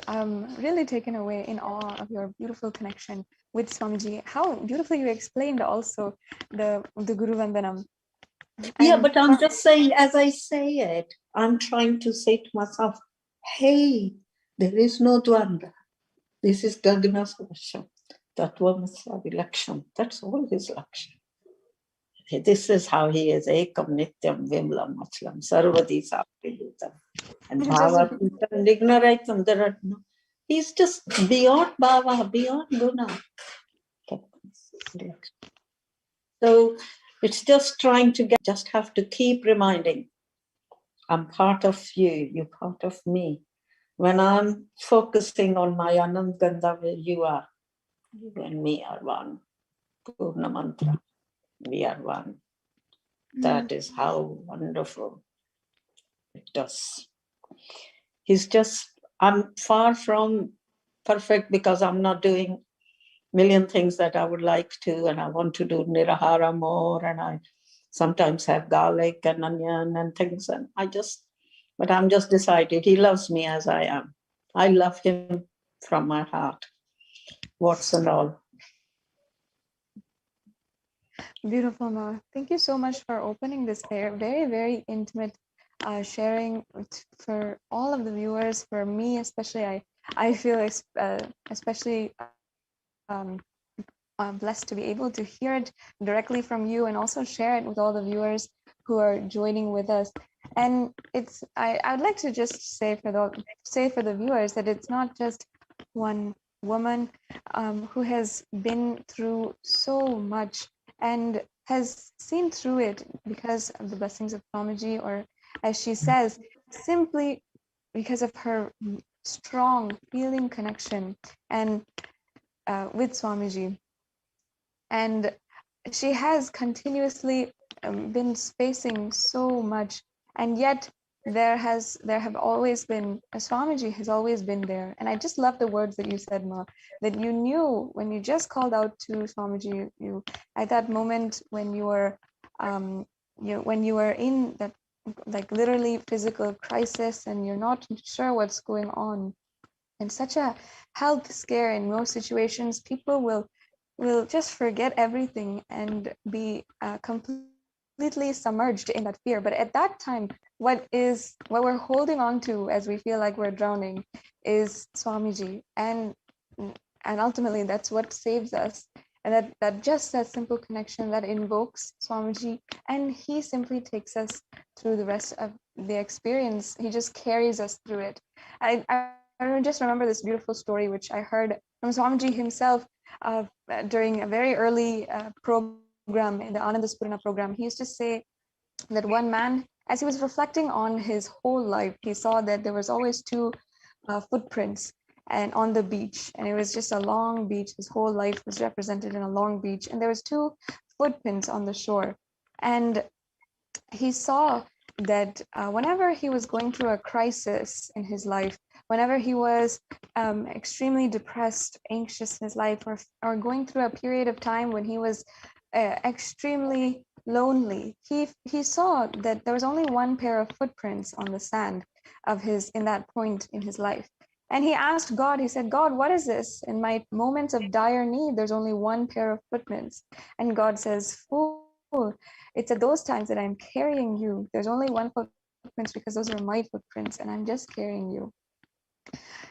Speaker 4: really taken away in awe of your beautiful connection with Swamiji. How beautifully you explained also the Guru Vandanam.
Speaker 5: Yeah, but I'm just saying, as I say it, I'm trying to say to myself, hey, there is no Dvanda. This is Gagna Sarasham. Tattva Masya Laksham. That's all his Laksham. This is how he is. Ekam Nityam Vimlam Achalam. Sarvadi Sakributam. And Bhava Nignaratam. There are no. He's just beyond Bhava, beyond Guna. So it's just trying to just have to keep reminding, I'm part of you, you're part of me. When I'm focusing on my Anand Gandha, where you are, you and me are one. Purna Mantra, we are one. That is how wonderful it does. I'm far from perfect because I'm not doing million things that I would like to, and I want to do Nirahara more, and I sometimes have garlic and onion and things, and but I'm just decided he loves me as I am. I love him from my heart, warts and all.
Speaker 4: Beautiful, Ma. Thank you so much for opening this very, very intimate sharing for all of the viewers. For me especially, I feel especially blessed to be able to hear it directly from you and also share it with all the viewers who are joining with us. And it's I'd like to just say for the viewers that it's not just one woman who has been through so much and has seen through it because of the blessings of Swamiji, or as she says, simply because of her strong feeling connection and with Swamiji. And she has continuously been facing so much, and yet there have always been Swamiji has always been there. And I just love the words that you said, Ma, that you knew when you just called out to Swamiji, you at that moment when you were when you were in that like literally physical crisis and you're not sure what's going on. In such a health scare, in most situations, people will just forget everything and be completely submerged in that fear. But at that time, what we're holding on to as we feel like we're drowning is Swamiji, and ultimately that's what saves us. And that just that simple connection that invokes Swamiji, and he simply takes us through the rest of the experience. He just carries us through it. I just remember this beautiful story which I heard from Swamiji himself during a very early program in the Anandaspurana program. He used to say that one man, as he was reflecting on his whole life, he saw that there was always two footprints and on the beach, and it was just a long beach. His whole life was represented in a long beach, and there was two footprints on the shore. And he saw that whenever he was going through a crisis in his life, whenever he was extremely depressed, anxious in his life, or going through a period of time when he was extremely lonely, he saw that there was only one pair of footprints on the sand of his in that point in his life. And he asked God, he said, God, what is this? In my moments of dire need, there's only one pair of footprints. And God says, fool, it's at those times that I'm carrying you. There's only one footprints because those are my footprints, and I'm just carrying you.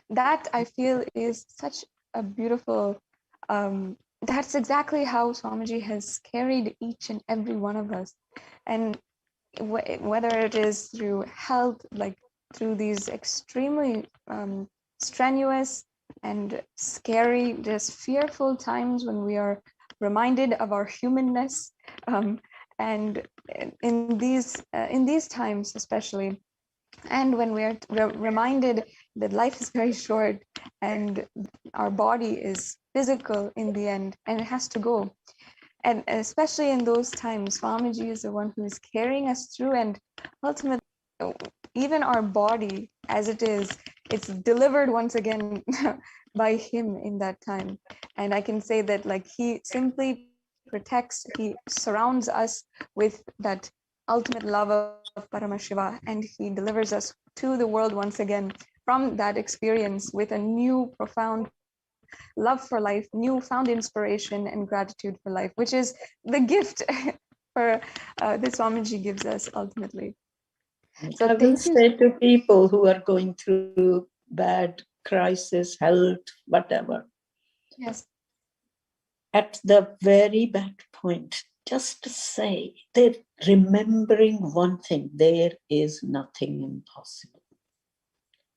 Speaker 4: That I feel is such a beautiful, that's exactly how Swamiji has carried each and every one of us. And whether it is through health, like through these extremely strenuous and scary, just fearful times when we are reminded of our humanness, and in these times especially, and when we're reminded that life is very short and our body is physical in the end and it has to go. And especially in those times, Swamiji is the one who is carrying us through, and ultimately, even our body as it is, it's delivered once again by him in that time. And I can say that like he simply protects, he surrounds us with that ultimate love of Paramashiva, and he delivers us to the world once again from that experience with a new profound love for life, newfound inspiration and gratitude for life, which is the gift for that Swamiji gives us ultimately. So
Speaker 5: I will
Speaker 4: thank you.
Speaker 5: say to people who are going through bad crisis, health, whatever,
Speaker 4: Yes.
Speaker 5: at the very bad point, just to say, they're remembering one thing, there is nothing impossible.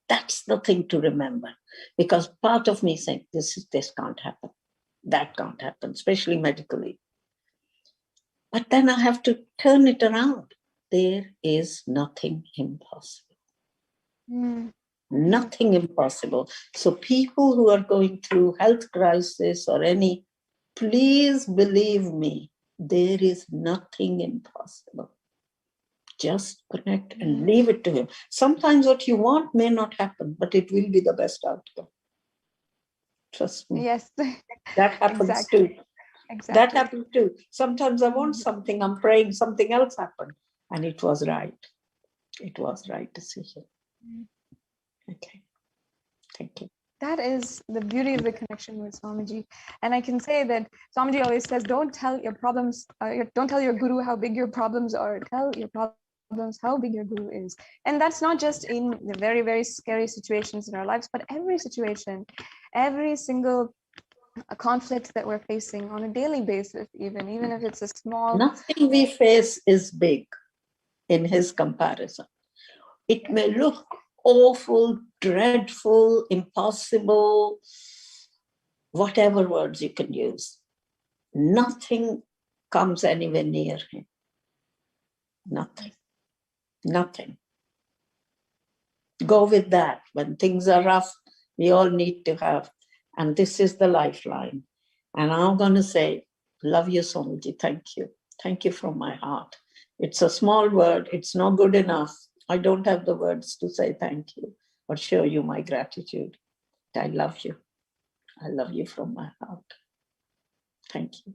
Speaker 5: That's the thing to remember, because part of me saying, this can't happen, that can't happen, especially medically. But then I have to turn it around. There is nothing impossible. Nothing impossible. So people who are going through health crisis or any, please believe me, there is nothing impossible. Just connect and leave it to him. Sometimes what you want may not happen, but it will be the best outcome. Trust me.
Speaker 4: Yes.
Speaker 5: That happens
Speaker 4: Exactly.
Speaker 5: too.
Speaker 4: Exactly.
Speaker 5: That happens too. Sometimes I want something, I'm praying, something else happened. And it was right. It was right decision. Okay. Thank you.
Speaker 4: That is the beauty of the connection with Swamiji. And I can say that Swamiji always says, don't tell your problems, don't tell your guru how big your problems are. Tell your problems how big your guru is. And that's not just in the very, very scary situations in our lives, but every situation, every single conflict that we're facing on a daily basis, even if it's a small.
Speaker 5: Nothing we face is big in his comparison. It may look awful, dreadful, impossible, whatever words you can use. Nothing comes anywhere near him. Nothing. Nothing. Go with that. When things are rough, we all need to have, and this is the lifeline. And I'm going to say, love you, Swamiji. Thank you. Thank you from my heart. It's a small word. It's not good enough. I don't have the words to say thank you or show you my gratitude. I love you. I love you from my heart. Thank you.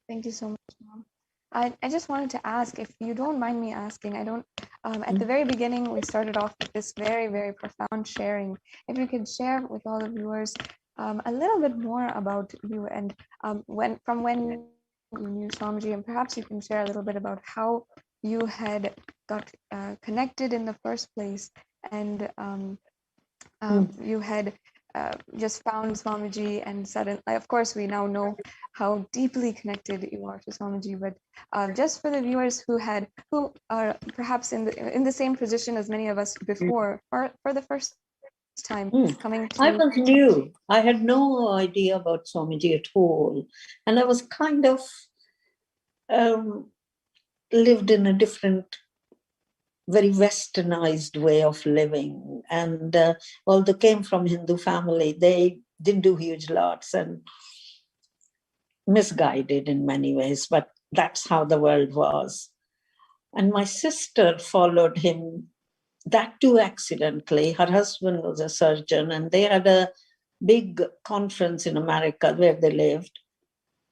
Speaker 4: Thank you so much, Mom. I just wanted to ask, if you don't mind me asking, at the very beginning, we started off with this very, very profound sharing. If you could share with all the viewers a little bit more about you and when you knew Swamiji, and perhaps you can share a little bit about how you had got connected in the first place, and you had just found Swamiji, and suddenly, of course, we now know how deeply connected you are to Swamiji, but just for the viewers who are perhaps in the same position as many of us before, or for the first time coming to...
Speaker 5: I was new. I had no idea about Swamiji at all. And I was kind of lived in a different, very westernized way of living. And although came from Hindu family, they didn't do huge lots and misguided in many ways, but that's how the world was. And my sister followed him, that too accidentally. Her husband was a surgeon, and they had a big conference in America where they lived.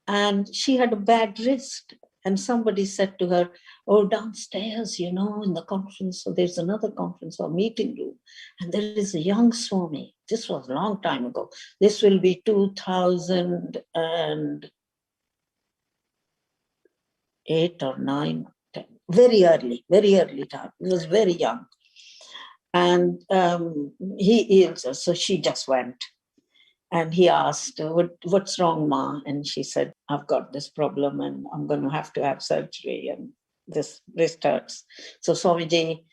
Speaker 5: And she had a bad wrist. And somebody said to her, oh, downstairs, in the conference, so there's another conference or meeting room. And there is a young Swami. This was a long time ago. This will be 2008 or 9, 10. Very early time. He was very young. And so she just went. And he asked, what's wrong, Ma? And she said, I've got this problem and I'm going to have surgery and this wrist hurts. So Swamiji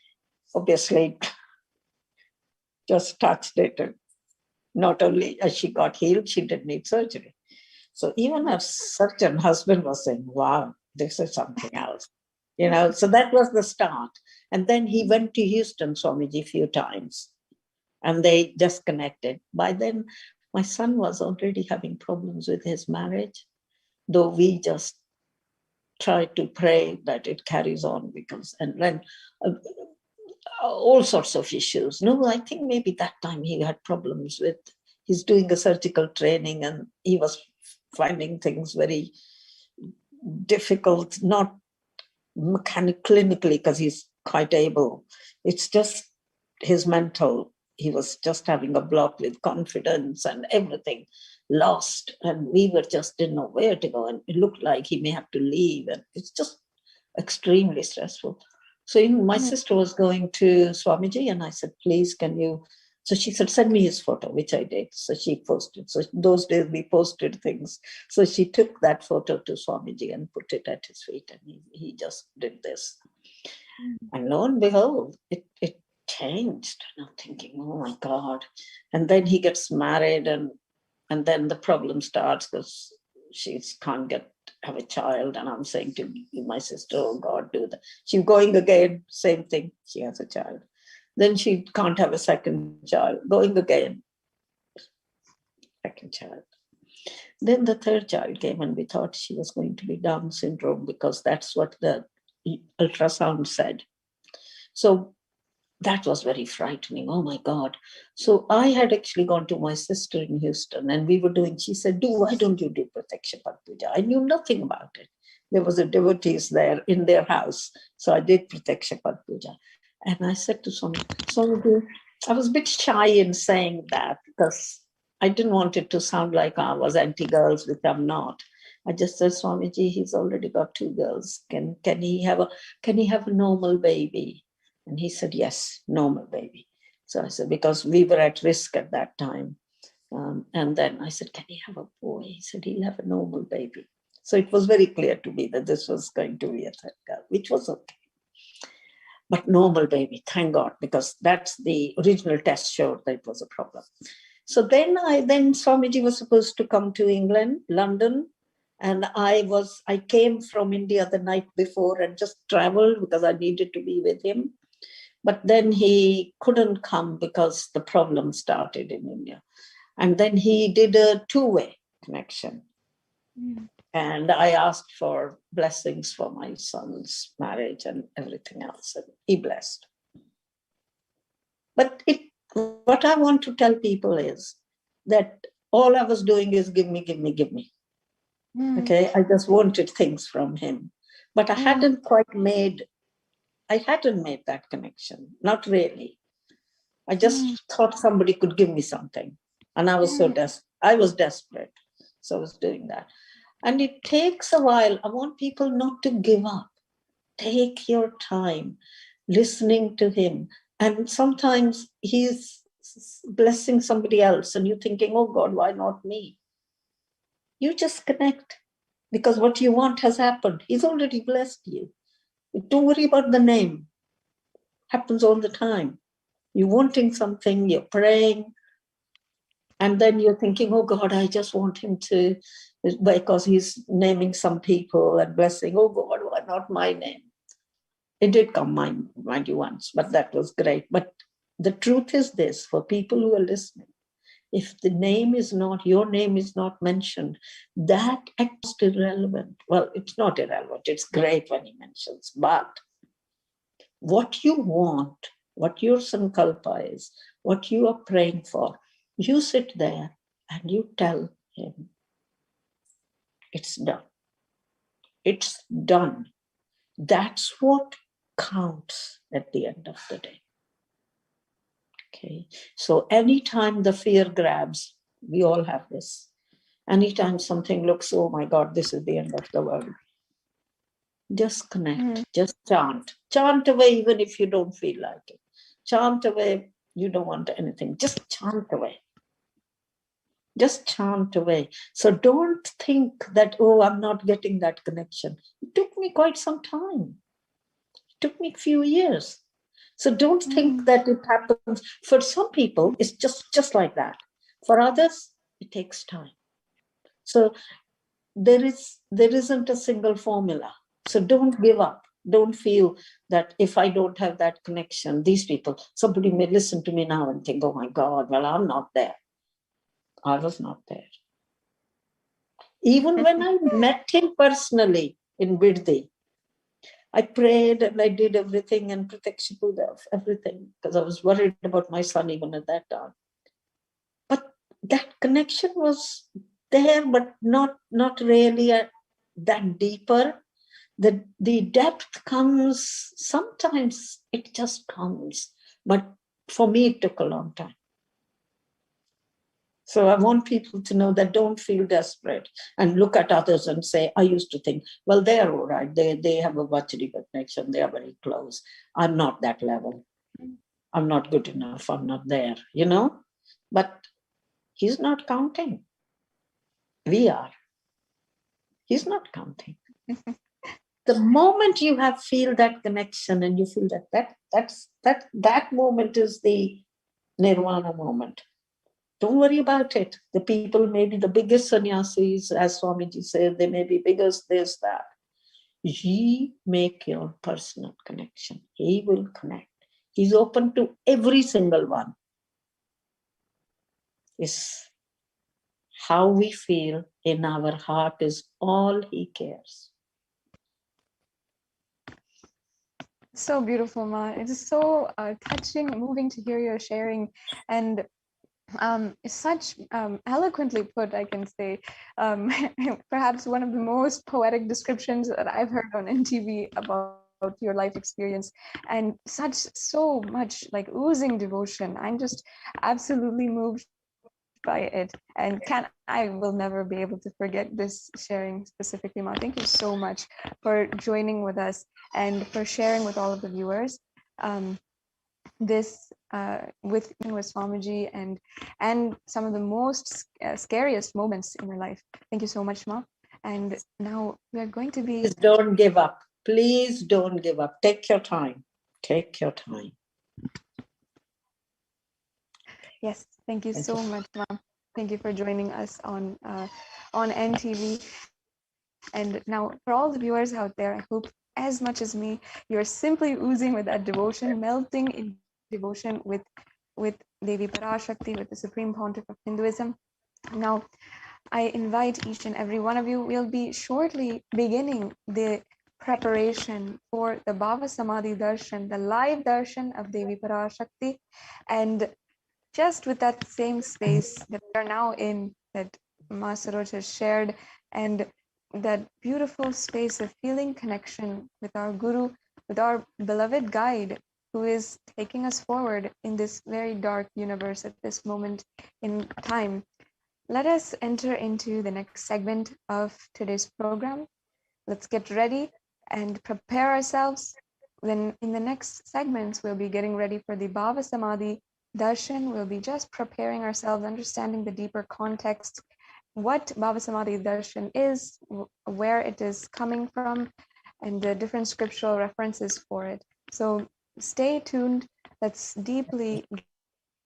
Speaker 5: obviously just touched it. And not only as she got healed, she didn't need surgery. So even her surgeon husband was saying, wow, this is something else. So that was the start. And then he went to Houston, Swamiji, a few times. And they just connected. By then, my son was already having problems with his marriage, though we just try to pray that it carries on, and then all sorts of issues. No, I think maybe that time he had problems with, he's doing a surgical training and he was finding things very difficult, not clinically, because he's quite able. It's just his mental. He was just having a block with confidence and everything lost. And we didn't know where to go. And it looked like he may have to leave. And it's just extremely stressful. So my sister was going to Swamiji and I said, please, can you? So she said, send me his photo, which I did. So she posted. So those days we posted things. So she took that photo to Swamiji and put it at his feet. And he just did this. And lo and behold, it changed. And I'm thinking, oh my God. And then he gets married and then the problem starts because she can't have a child. And I'm saying to my sister, oh God, do that. She's going again, same thing. She has a child. Then she can't have a second child, going again, second child. Then the third child came and we thought she was going to be Down syndrome because that's what the ultrasound said. So that was very frightening. Oh my God. So I had actually gone to my sister in Houston and she said, why don't you do Pratyaksha Pad Puja? I knew nothing about it. There was a devotees there in their house. So I did Pratyaksha Pad Puja. And I said to Swamiji, I was a bit shy in saying that because I didn't want it to sound like I was anti-girls, which I'm not. I just said, Swamiji, he's already got 2 girls. Can he have a normal baby? And he said, yes, normal baby. So I said, because we were at risk at that time. And then I said, can he have a boy? He said, he'll have a normal baby. So it was very clear to me that this was going to be a 3rd girl, which was okay. But normal baby, thank God, because that's the original test showed that it was a problem. So then Swamiji was supposed to come to England, London, and I came from India the night before and just traveled because I needed to be with him. But then he couldn't come because the problem started in India. And then he did a 2-way connection. And I asked for blessings for my son's marriage and everything else, and he blessed. But what I want to tell people is that all I was doing is give me, give me, give me. Okay, I just wanted things from him. But I hadn't made that connection, not really. I just thought somebody could give me something. And I was I was desperate. So I was doing that. And it takes a while. I want people not to give up. Take your time listening to him. And sometimes he's blessing somebody else and you're thinking, oh God, why not me? You just connect because what you want has happened. He's already blessed you. Don't worry about the name. Happens all the time. You're wanting something, you're praying, and then you're thinking, oh God, I just want him to, because he's naming some people and blessing, oh God, why not my name? It did come mind you once, but that was great. But the truth is this, for people who are listening, if the name is not, your name is not mentioned, that is irrelevant. Well, it's not irrelevant, it's great when he mentions, but what you want, what your sankalpa is, what you are praying for, you sit there and you tell him, it's done. It's done. That's what counts at the end of the day. Okay, so anytime the fear grabs, we all have this. Anytime something looks, oh my God, this is the end of the world. Just connect, just chant. Chant away even if you don't feel like it. Chant away, you don't want anything. Just chant away. Just chant away. So don't think that, oh, I'm not getting that connection. It took me quite some time. It took me a few years. So don't think that it happens. For some people, it's just like that. For others, it takes time. So there isn't a single formula. So don't give up. Don't feel that if I don't have that connection, these people, somebody may listen to me now and think, oh my God, well, I'm not there. I was not there. Even when I met him personally in Biddi, I prayed and I did everything and protection of everything because I was worried about my son even at that time. But that connection was there, but not really that deeper. The depth comes, sometimes it just comes, but for me, it took a long time. So I want people to know that don't feel desperate and look at others and say, I used to think, well, they're all right. They have a much deeper connection. They are very close. I'm not that level. I'm not good enough. I'm not there, you know, but he's not counting. We are. He's not counting. The moment you feel that connection and you feel that moment is the nirvana moment. Don't worry about it. The people may be the biggest sannyasis, as Swamiji said, they may be biggest this, that. Ye make your personal connection. He will connect. He's open to every single one. It's how we feel in our heart is all he cares.
Speaker 4: So beautiful, Ma. It is so touching, moving to hear your sharing, and such eloquently put, I can say. Perhaps one of the most poetic descriptions that I've heard on NTV about your life experience, and so much like oozing devotion. I'm just absolutely moved by it. And I will never be able to forget this sharing specifically, Ma. Thank you so much for joining with us and for sharing with all of the viewers this with Swamiji and some of the most scariest moments in your life. Thank you so much, Ma. And now we are going to be...
Speaker 5: Please don't give up. Please don't give up. Take your time. Take your time.
Speaker 4: Yes, thank you so much, Ma'am. Thank you for joining us on NTV. And now, for all the viewers out there, I hope as much as me, you're simply oozing with that devotion, melting in devotion with Devi Parashakti, with the Supreme Pontiff of Hinduism. Now, I invite each and every one of you. We'll be shortly beginning the preparation for the Bhava Samadhi Darshan, the live darshan of Devi Parashakti. And just with that same space that we are now in, that Ma Saroj has shared, and that beautiful space of feeling connection with our Guru, with our beloved guide, who is taking us forward in this very dark universe at this moment in time. Let us enter into the next segment of today's program. Let's get ready and prepare ourselves. Then in the next segments, we'll be getting ready for the Bhava Samadhi Darshan. We'll be just preparing ourselves, understanding the deeper context, what Bhava Samadhi Darshan is, where it is coming from, and the different scriptural references for it. So stay tuned. Let's deeply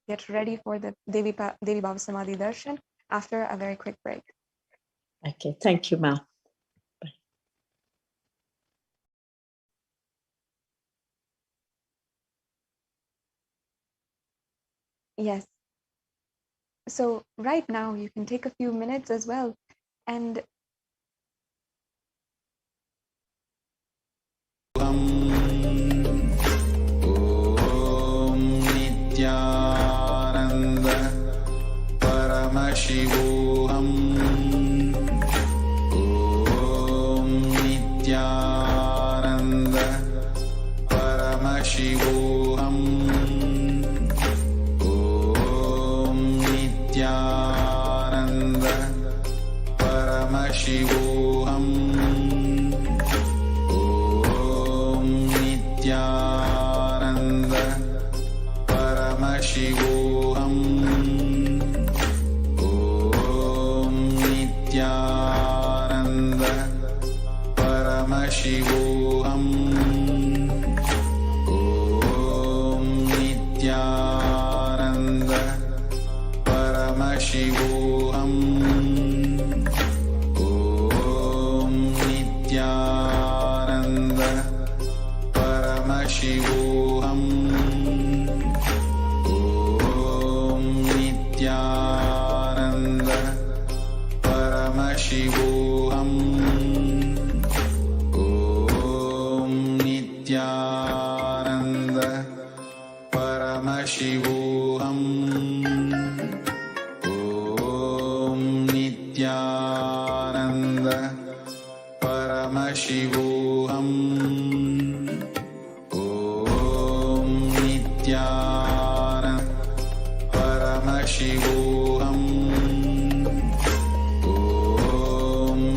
Speaker 4: get ready for the Devi Bhava Samadhi Darshan after a very quick break.
Speaker 5: Okay, thank you, Ma.
Speaker 4: Yes. So right now you can take a few minutes as well and
Speaker 2: Nithyananda Paramashivoham. Nithyananda Paramashivoham. Nithyananda Paramashivoham. Nithyananda Paramashivoham. Nithyananda Paramashivoham. Nithyananda Paramashivoham. Nithyananda Paramashivoham. Nithyananda Paramashivoham. Nithyananda Paramashivoham. Nithyananda Paramashivoham. Nithyananda Paramashivoham.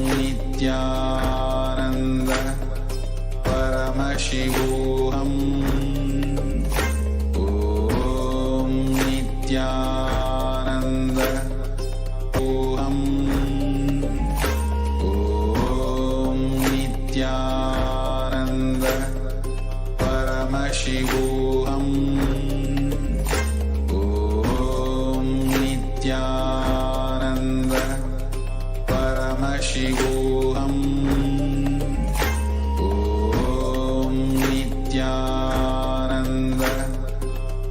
Speaker 2: Nithyananda Paramashivoham. Nithyananda Oham. Nithyananda Paramashivoham. Nithyananda Paramashivoham. Nithyananda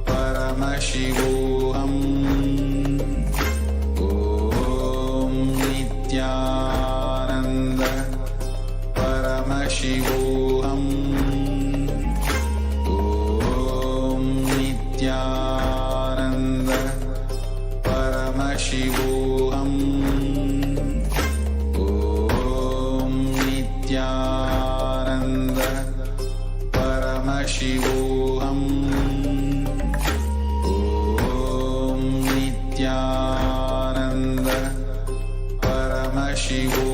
Speaker 2: Paramashivoham. Nithyananda Paramashivoham. Nithyananda Paramashivoham. Nithyananda Paramashivoham. Nithyananda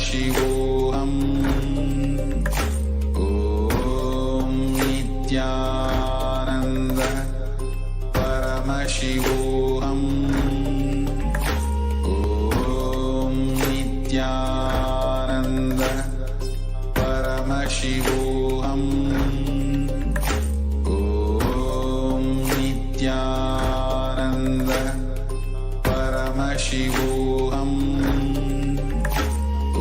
Speaker 2: Paramashivoham. Om Nithyananda Paramashivoham. Om Nithyananda Paramashivoham. Om Nithyananda Paramashivoham.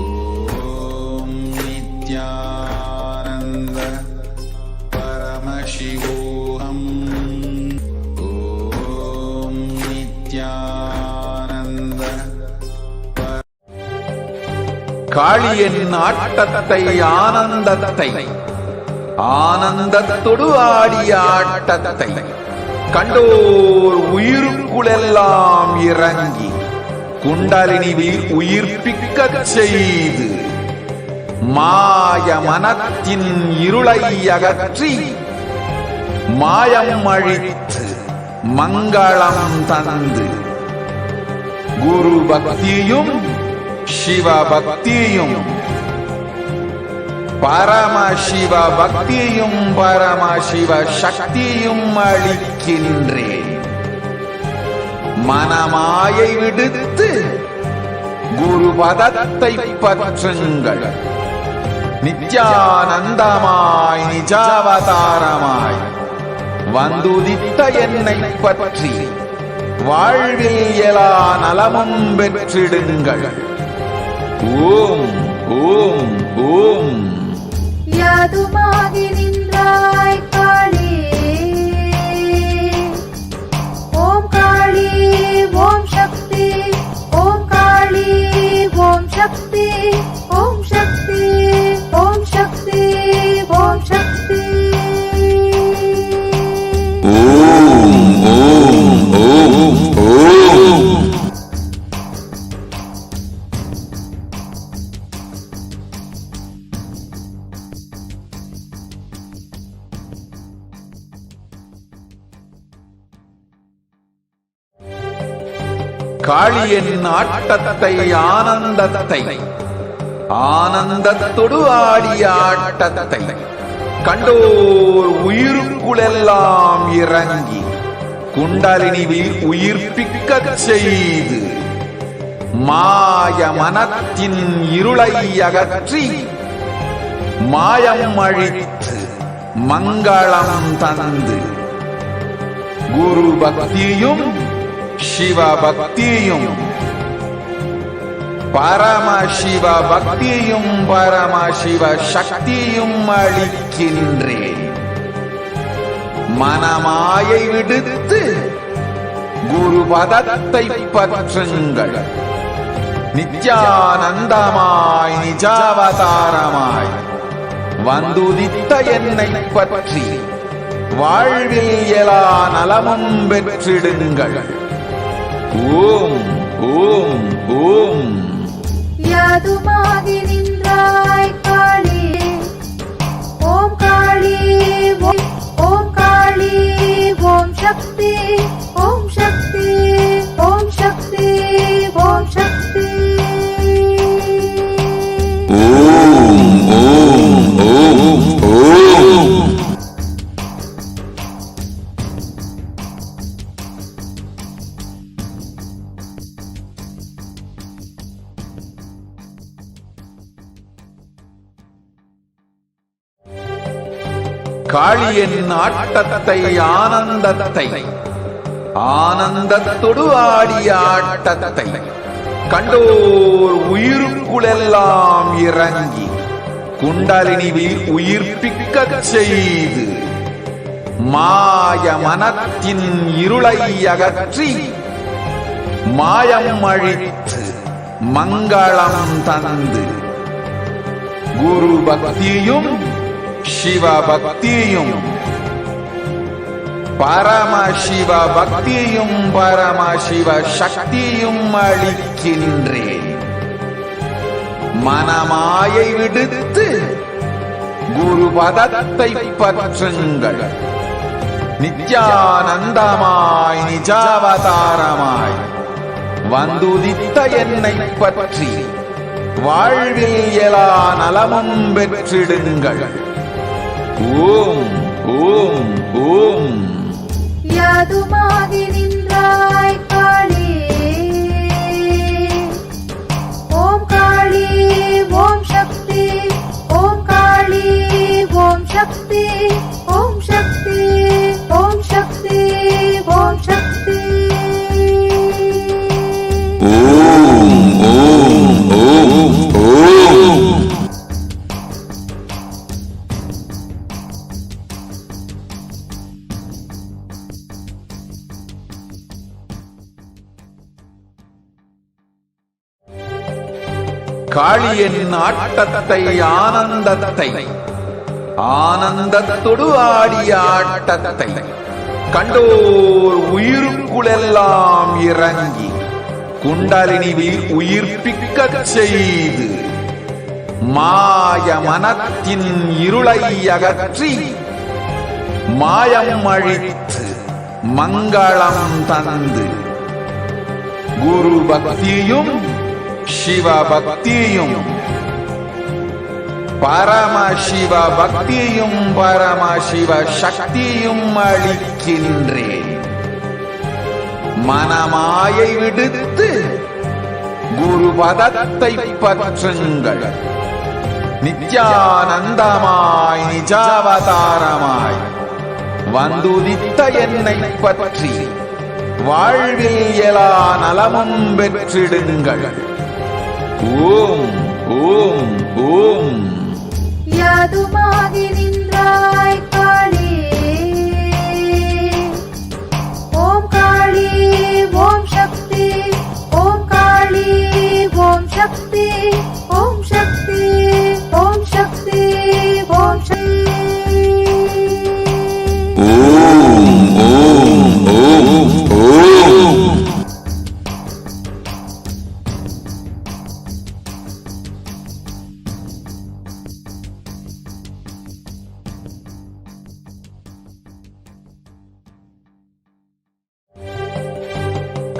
Speaker 2: Om Nithyananda Paramashivoham. Om Nithyananda.
Speaker 6: காளியின் ஆட்டத்தை ஆனந்தத்தை ஆனந்தத்தொடு ஆடிய ஆட்டத்தை கண்டோர் உயிருக்குளெல்லாம் இறங்கி குண்டலினிவில் உயிர்ப்பிக்கச் செய்து மாய மனத்தின் இருளை அகற்றி மாயம் அழித்து மங்களம் தந்து குரு பக்தியும் சிவ பக்தியும் பரமசிவ பக்தியும் பரமசிவ சக்தியும் அளிக்கின்றேன். மனமாயை விடுத்து குரு பதத்தை பற்றுங்கள். நித்யானந்தமாய் நிஜாவதாரமாய் வந்துதித்த என்னை பற்றி வாழ்வில் எல்லா நலமும் பெற்றிடுங்கள். ஓம் ஓம் ஓம்.
Speaker 3: யாதுமாகி நின்றாய் காளி, ஓம் காளி ஓம் சக்தி, ஓம் காளி ஓம் சக்தி, ஓம் சக்தி ஓம் சக்தி ஓம் சக்தி.
Speaker 6: ஓம் ஓம் ஓம் ஓம். காளியின் ஆட்டத்தை ஆனந்தத்தை ஆனந்தத்தொடு ஆடிய ஆட்டத்தை கண்டோர் உயிருக்குளெல்லாம் இறங்கி குண்டலினிவில் உயிர்ப்பிக்கச் செய்து மாய மனத்தின் இருளை அகற்றி மாயம் அழித்து மங்களம் தந்து குரு பக்தியும் சிவ பக்தியும் பரமசிவ பக்தியும் பரமசிவ சக்தியும் அளிக்கின்றேன். மனமாயை விடுத்து குரு பதத்தை பற்றுங்கள். நித்யானந்தமாய் நிஜாவதாரமாய் வந்துதித்த என்னை பற்றி வாழ்வில் எல்லா நலமும் பெற்றிடுங்கள். ஓம் ஓம் ஓம்.
Speaker 3: யாதுமாகி நின்றாய் காளி, ஓம் காளி ஓம் காளி ஓம் சக்தி, ஓம் சக்தி ஓம் சக்தி ஓம் சக்தி.
Speaker 6: ஓம் ஓம் ஓம் ஓம். காளியின் ஆட்டத்தை ஆனந்தத்தை ஆனந்தத்தொடு ஆடிய ஆட்டத்தை கண்டோர் உயிருக்குளெல்லாம் இறங்கி குண்டலினிவில் உயிர்ப்பிக்கச் செய்து மாய மனத்தின் இருளை அகற்றி மாயம் அழித்து மங்களம் தந்து குரு பக்தியும் சிவ பக்தியும் பரமசிவ பக்தியும் பரமசிவ சக்தியும் அளிக்கின்றேன். மனமாயை விடுத்து குரு பதத்தை பற்றுங்கள். நித்யானந்தமாய் நிஜாவதாரமாய் வந்துதித்த என்னை பற்றி வாழ்வில் எல்லா நலமும் பெற்றிடுங்கள். ஓம் ஓம் ஓம்.
Speaker 3: யாதுமாகி நின்றாய் காளி. ஓம் காளி ஓம் சக்தி. ஓம் காளி ஓம் சக்தி. ஓம் சக்தி ஓம் சக்தி ஓம் சக்தி.
Speaker 6: ஓம் ஓம் ஓம் ஓம். காளியின் ஆட்டத்தை ஆனந்தத்தை ஆனந்தத்தொடு ஆடிய ஆட்டத்தை கண்டோர் உயிருக்குளெல்லாம் இறங்கி குண்டலினிவில் உயிர்ப்பிக்கச் செய்து மாய மனத்தின் இருளை அகற்றி மாயம் அழித்து மங்களம் தந்து குரு பக்தியும் சிவ பக்தியும் பரமசிவ பக்தியும் பரமசிவ சக்தியும் அளிக்கின்றேன். மனமாயை விடுத்து குரு பதத்தை பற்றுங்கள். நித்யானந்தமாய் நிஜாவதாரமாய் வந்துதித்த என்னை பற்றி வாழ்வில் எல்லா நலமும் பெற்றிடுங்கள். ஓம் ஓம் ஓம்.
Speaker 3: யாதுமாகி நின்றாய் காளி. ஓம் காளி ஓம் சக்தி. ஓம் காளி ஓம் சக்தி. ஓம் சக்தி ஓம் சக்தி ஓம் சக்தி.
Speaker 6: ஓம் ஓம் ஓம் ஓம்.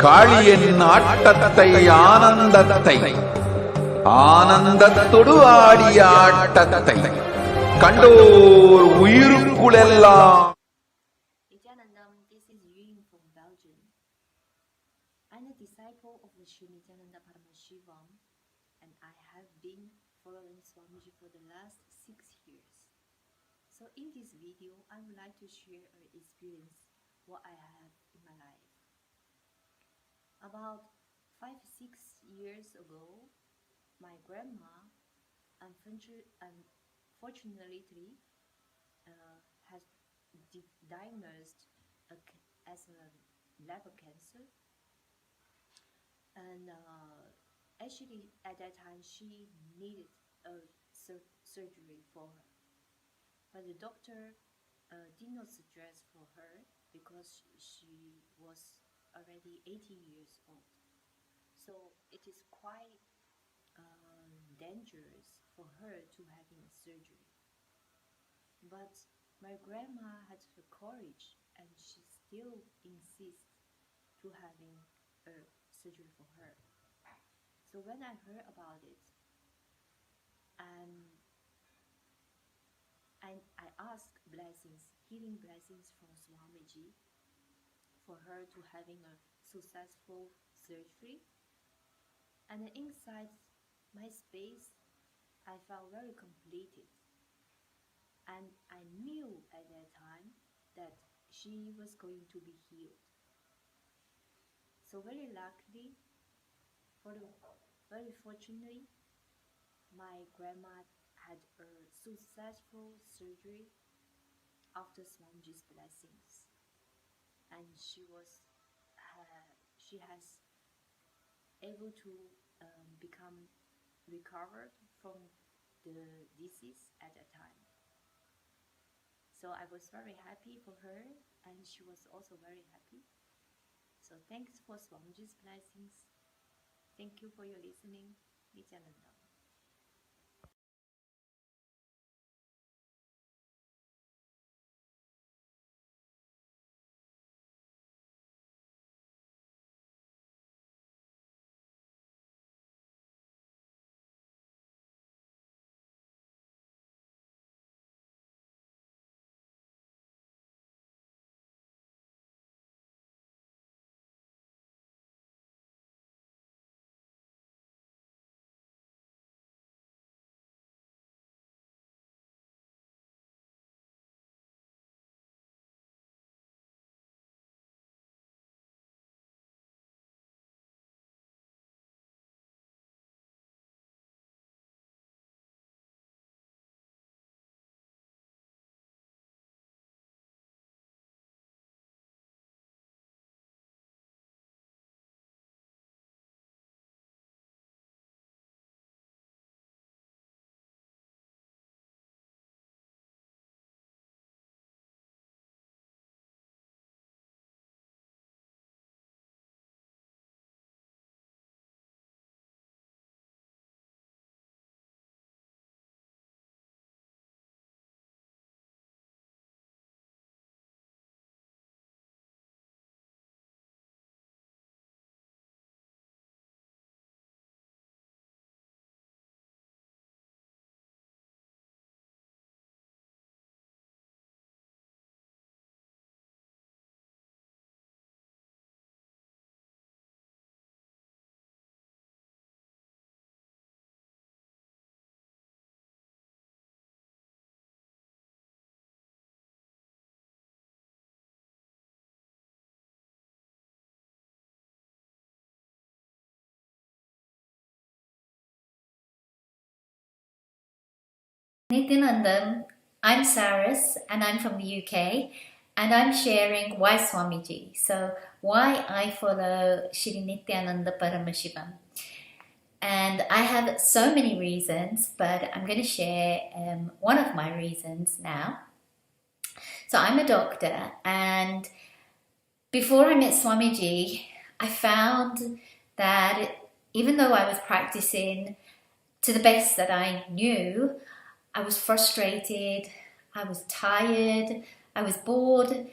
Speaker 6: காளியின் ஆட்டத்தை ஆனந்தத்தை ஆனந்தத்தொடு ஆடிய ஆட்டத்தை கண்டோர் உயிருக்குளெல்லாம்.
Speaker 7: Nithyanandam, this is Yuying from Belgium. I'm a disciple of the Sri Nithyananda Paramashivam, and I have been following Swamiji for the last 6 years. So in this video, I would like to share an experience what I have in my life. About 5-6 years ago, my grandma unfortunately has diagnosed as a liver cancer, and actually at that time she needed a surgery for her, but the doctor did not suggest for her because she was already 80 years old. So it is quite dangerous for her to having a surgery. But my grandma had the courage, and she still insists to having a surgery for her. So when I heard about it, I asked blessings, healing blessings from Swamiji for her to having a successful surgery. And inside my space, I felt very completed. And I knew at that time that she was going to be healed. So very luckily, very fortunately, my grandma had a successful surgery after Swamiji's blessings, and she has able to become recovered from the disease at that time. So I was very happy for her, and she was also very happy. So thanks for Swamiji's blessings. Thank you for your listening. Nithyananda.
Speaker 8: Nithyananda, I'm Saras and I'm from the UK, and I'm sharing why Swamiji, so why I follow Shri Nithyananda Paramashivam. And I have so many reasons, but I'm going to share one of my reasons now. So I'm a doctor, and before I met Swamiji, I found that even though I was practicing to the best that I knew, I was frustrated, I was tired, I was bored,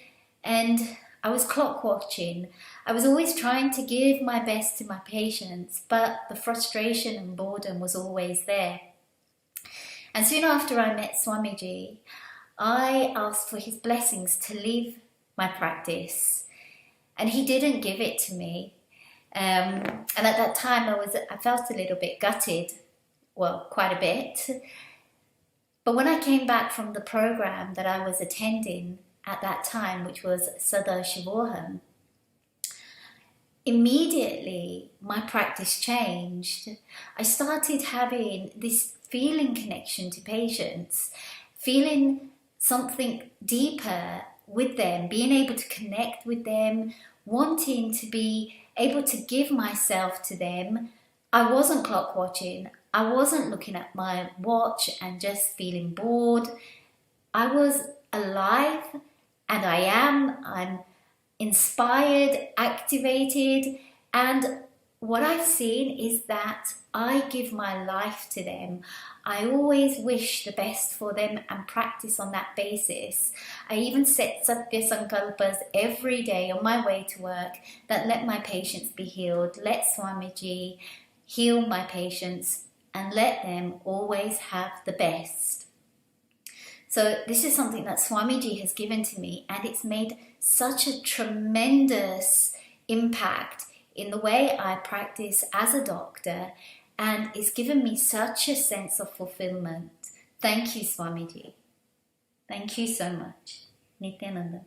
Speaker 8: and I was clock watching. I was always trying to give my best to my patients, but the frustration and boredom was always there. And soon after I met Swamiji, I asked for his blessings to leave my practice, and he didn't give it to me. And at that time I felt a little bit gutted, well, quite a bit. But when I came back from the program that I was attending at that time, which was Parashakti, immediately my practice changed. I started having this feeling connection to patients, feeling something deeper with them, being able to connect with them, wanting to be able to give myself to them. I wasn't clock watching. I wasn't looking at my watch and just feeling bored. I was alive, and I'm inspired, activated, and what I've seen is that I give my life to them. I always wish the best for them and practice on that basis. I even set Satya Sankalpas every day on my way to work that let my patients be healed, let Swamiji heal my patients, and let them always have the best. So this is something that Swamiji has given to me, and it's made such a tremendous impact in the way I practice as a doctor, and it's given me such a sense of fulfillment. Thank you, Swamiji. Thank you so much. Nithyananda.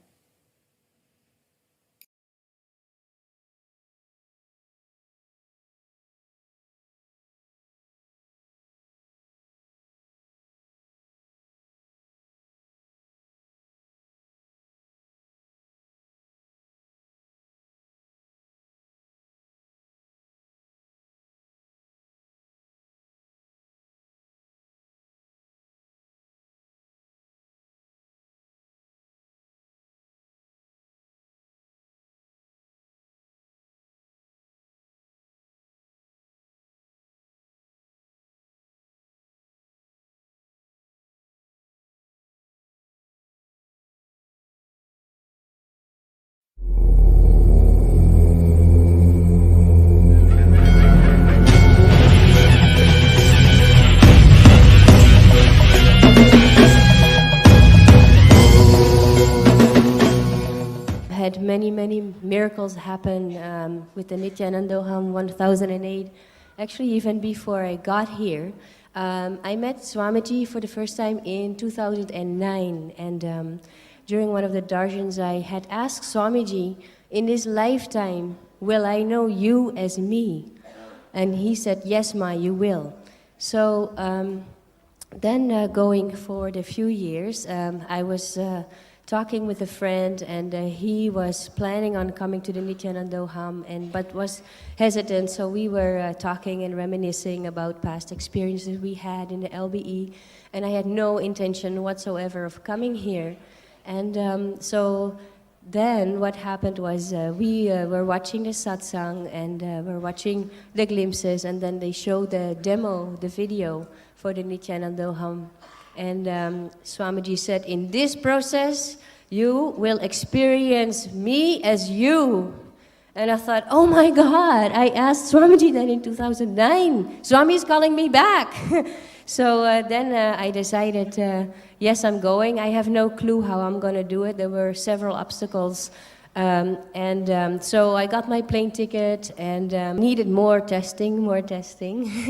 Speaker 9: Had many miracles happen with the Nithyananda 1008. Actually, even before I got here, I met Swamiji for the first time in 2009, and during one of the darshans, I had asked Swamiji, in this lifetime, will I know you as me? And he said, yes, Ma, you will. So then going forward a few years, I was talking with a friend, and he was planning on coming to the Nithyananda but was hesitant, so we were talking and reminiscing about past experiences we had in the LBE, and I had no intention whatsoever of coming here. And so then what happened was we were watching the satsang, and we're watching the glimpses, and then they showed the demo, the video for the Nithyananda. And Swamiji said, in this process, you will experience me as you. And I thought, oh my God, I asked Swamiji that in 2009. Swami's calling me back. So then I decided, yes, I'm going. I have no clue how I'm going to do it. There were several obstacles. So I got my plane ticket and needed more testing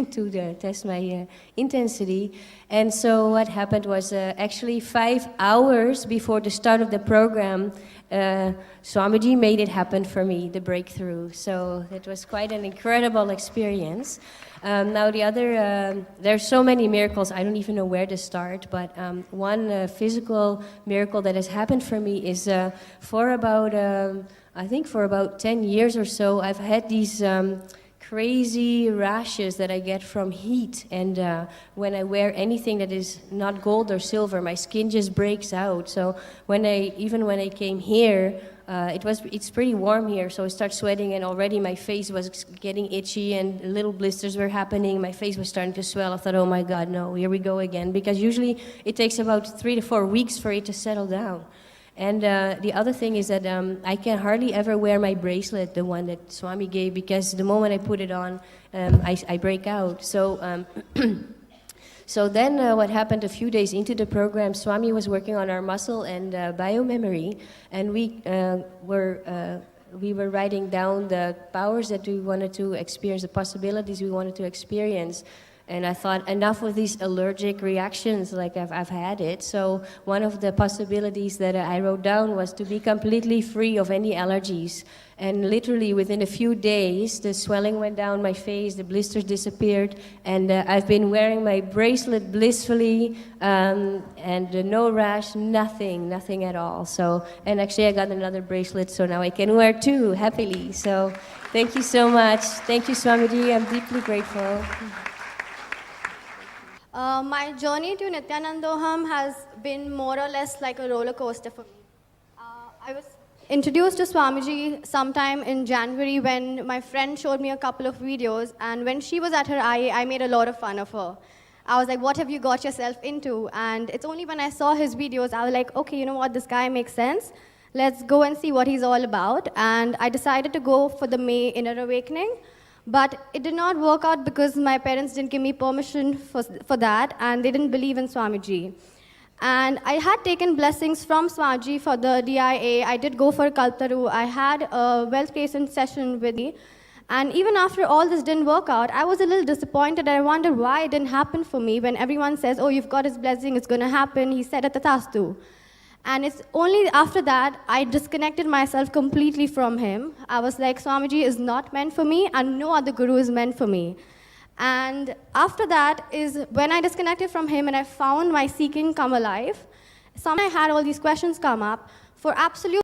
Speaker 9: to test my intensity. And so what happened was actually 5 hours before the start of the program, Swamiji made it happen for me, the breakthrough. So it was quite an incredible experience. Now the other, there's so many miracles, I don't even know where to start, but one physical miracle that has happened for me is for about, I think for about 10 years or so, I've had these crazy rashes that I get from heat, and when I wear anything that is not gold or silver, my skin just breaks out. So even when I came here, it's pretty warm here, so I start sweating, and already my face was getting itchy and little blisters were happening. My face was starting to swell. I thought, oh my God, no, here we go again, because usually it takes about 3 to 4 weeks for it to settle down. And the other thing is that I can hardly ever wear my bracelet, the one that Swami gave, because the moment I put it on, I break out. So, so then what happened a few days into the program, Swami was working on our muscle and biomemory, and we were writing down the powers that we wanted to experience, the possibilities we wanted to experience. And I thought, enough of these allergic reactions, like I've had it. So one of the possibilities that I wrote down was to be completely free of any allergies. And literally within a few days, the swelling went down my face, the blisters disappeared, and I've been wearing my bracelet blissfully, and no rash, nothing at all. So, and actually I got another bracelet, so now I can wear 2 happily. So thank you so much. Thank you, Swamiji. I'm deeply grateful.
Speaker 10: My journey to Nithyanandoham has been more or less like a roller coaster for me. I was introduced to Swamiji sometime in January when my friend showed me a couple of videos, and when she was at her I made a lot of fun of her. I was like, what have you got yourself into? And it's only when I saw his videos, I was like, okay, you know what, this guy makes sense. Let's go and see what he's all about. And I decided to go for the May Inner Awakening. But it did not work out because my parents didn't give me permission for that, and they didn't believe in Swamiji. And I had taken blessings from Swamiji for the DIA. I did go for Kaltaru. I had a wealth creation session with me. And even after all this didn't work out, I was a little disappointed. I wondered why it didn't happen for me when everyone says, oh, you've got his blessing, it's going to happen. He said at the Tastu. And it's only after that I disconnected myself completely from him. I was like, Swamiji is not meant for me, and no other guru is meant for me. And after that is when I disconnected from him and I found my seeking come alive. Somehow I had all these questions come up for absolute.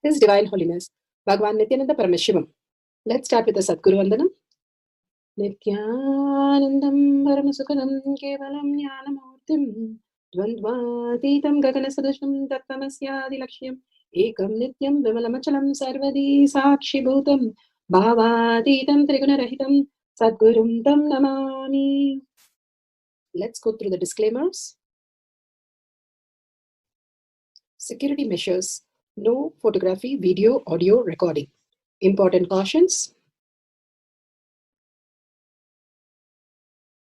Speaker 11: His Divine Holiness, Bhagavan Nithyananda Paramashivam. Let's start with the Sadguru Vandanam. Nithyanandam Paramasukhanam Kevalam Jnanamurtim Dvandvatitam Gaganasadusham Tattamasyadi Lakshyam Ekam Nityam Vimalamachalam Sarvadi Sakshi Bhutam Bhavatitam Trigunarahitam Sadgurum Tam Namami. Let's go through the disclaimers. Security measures. No photography, video, audio recording. Important cautions.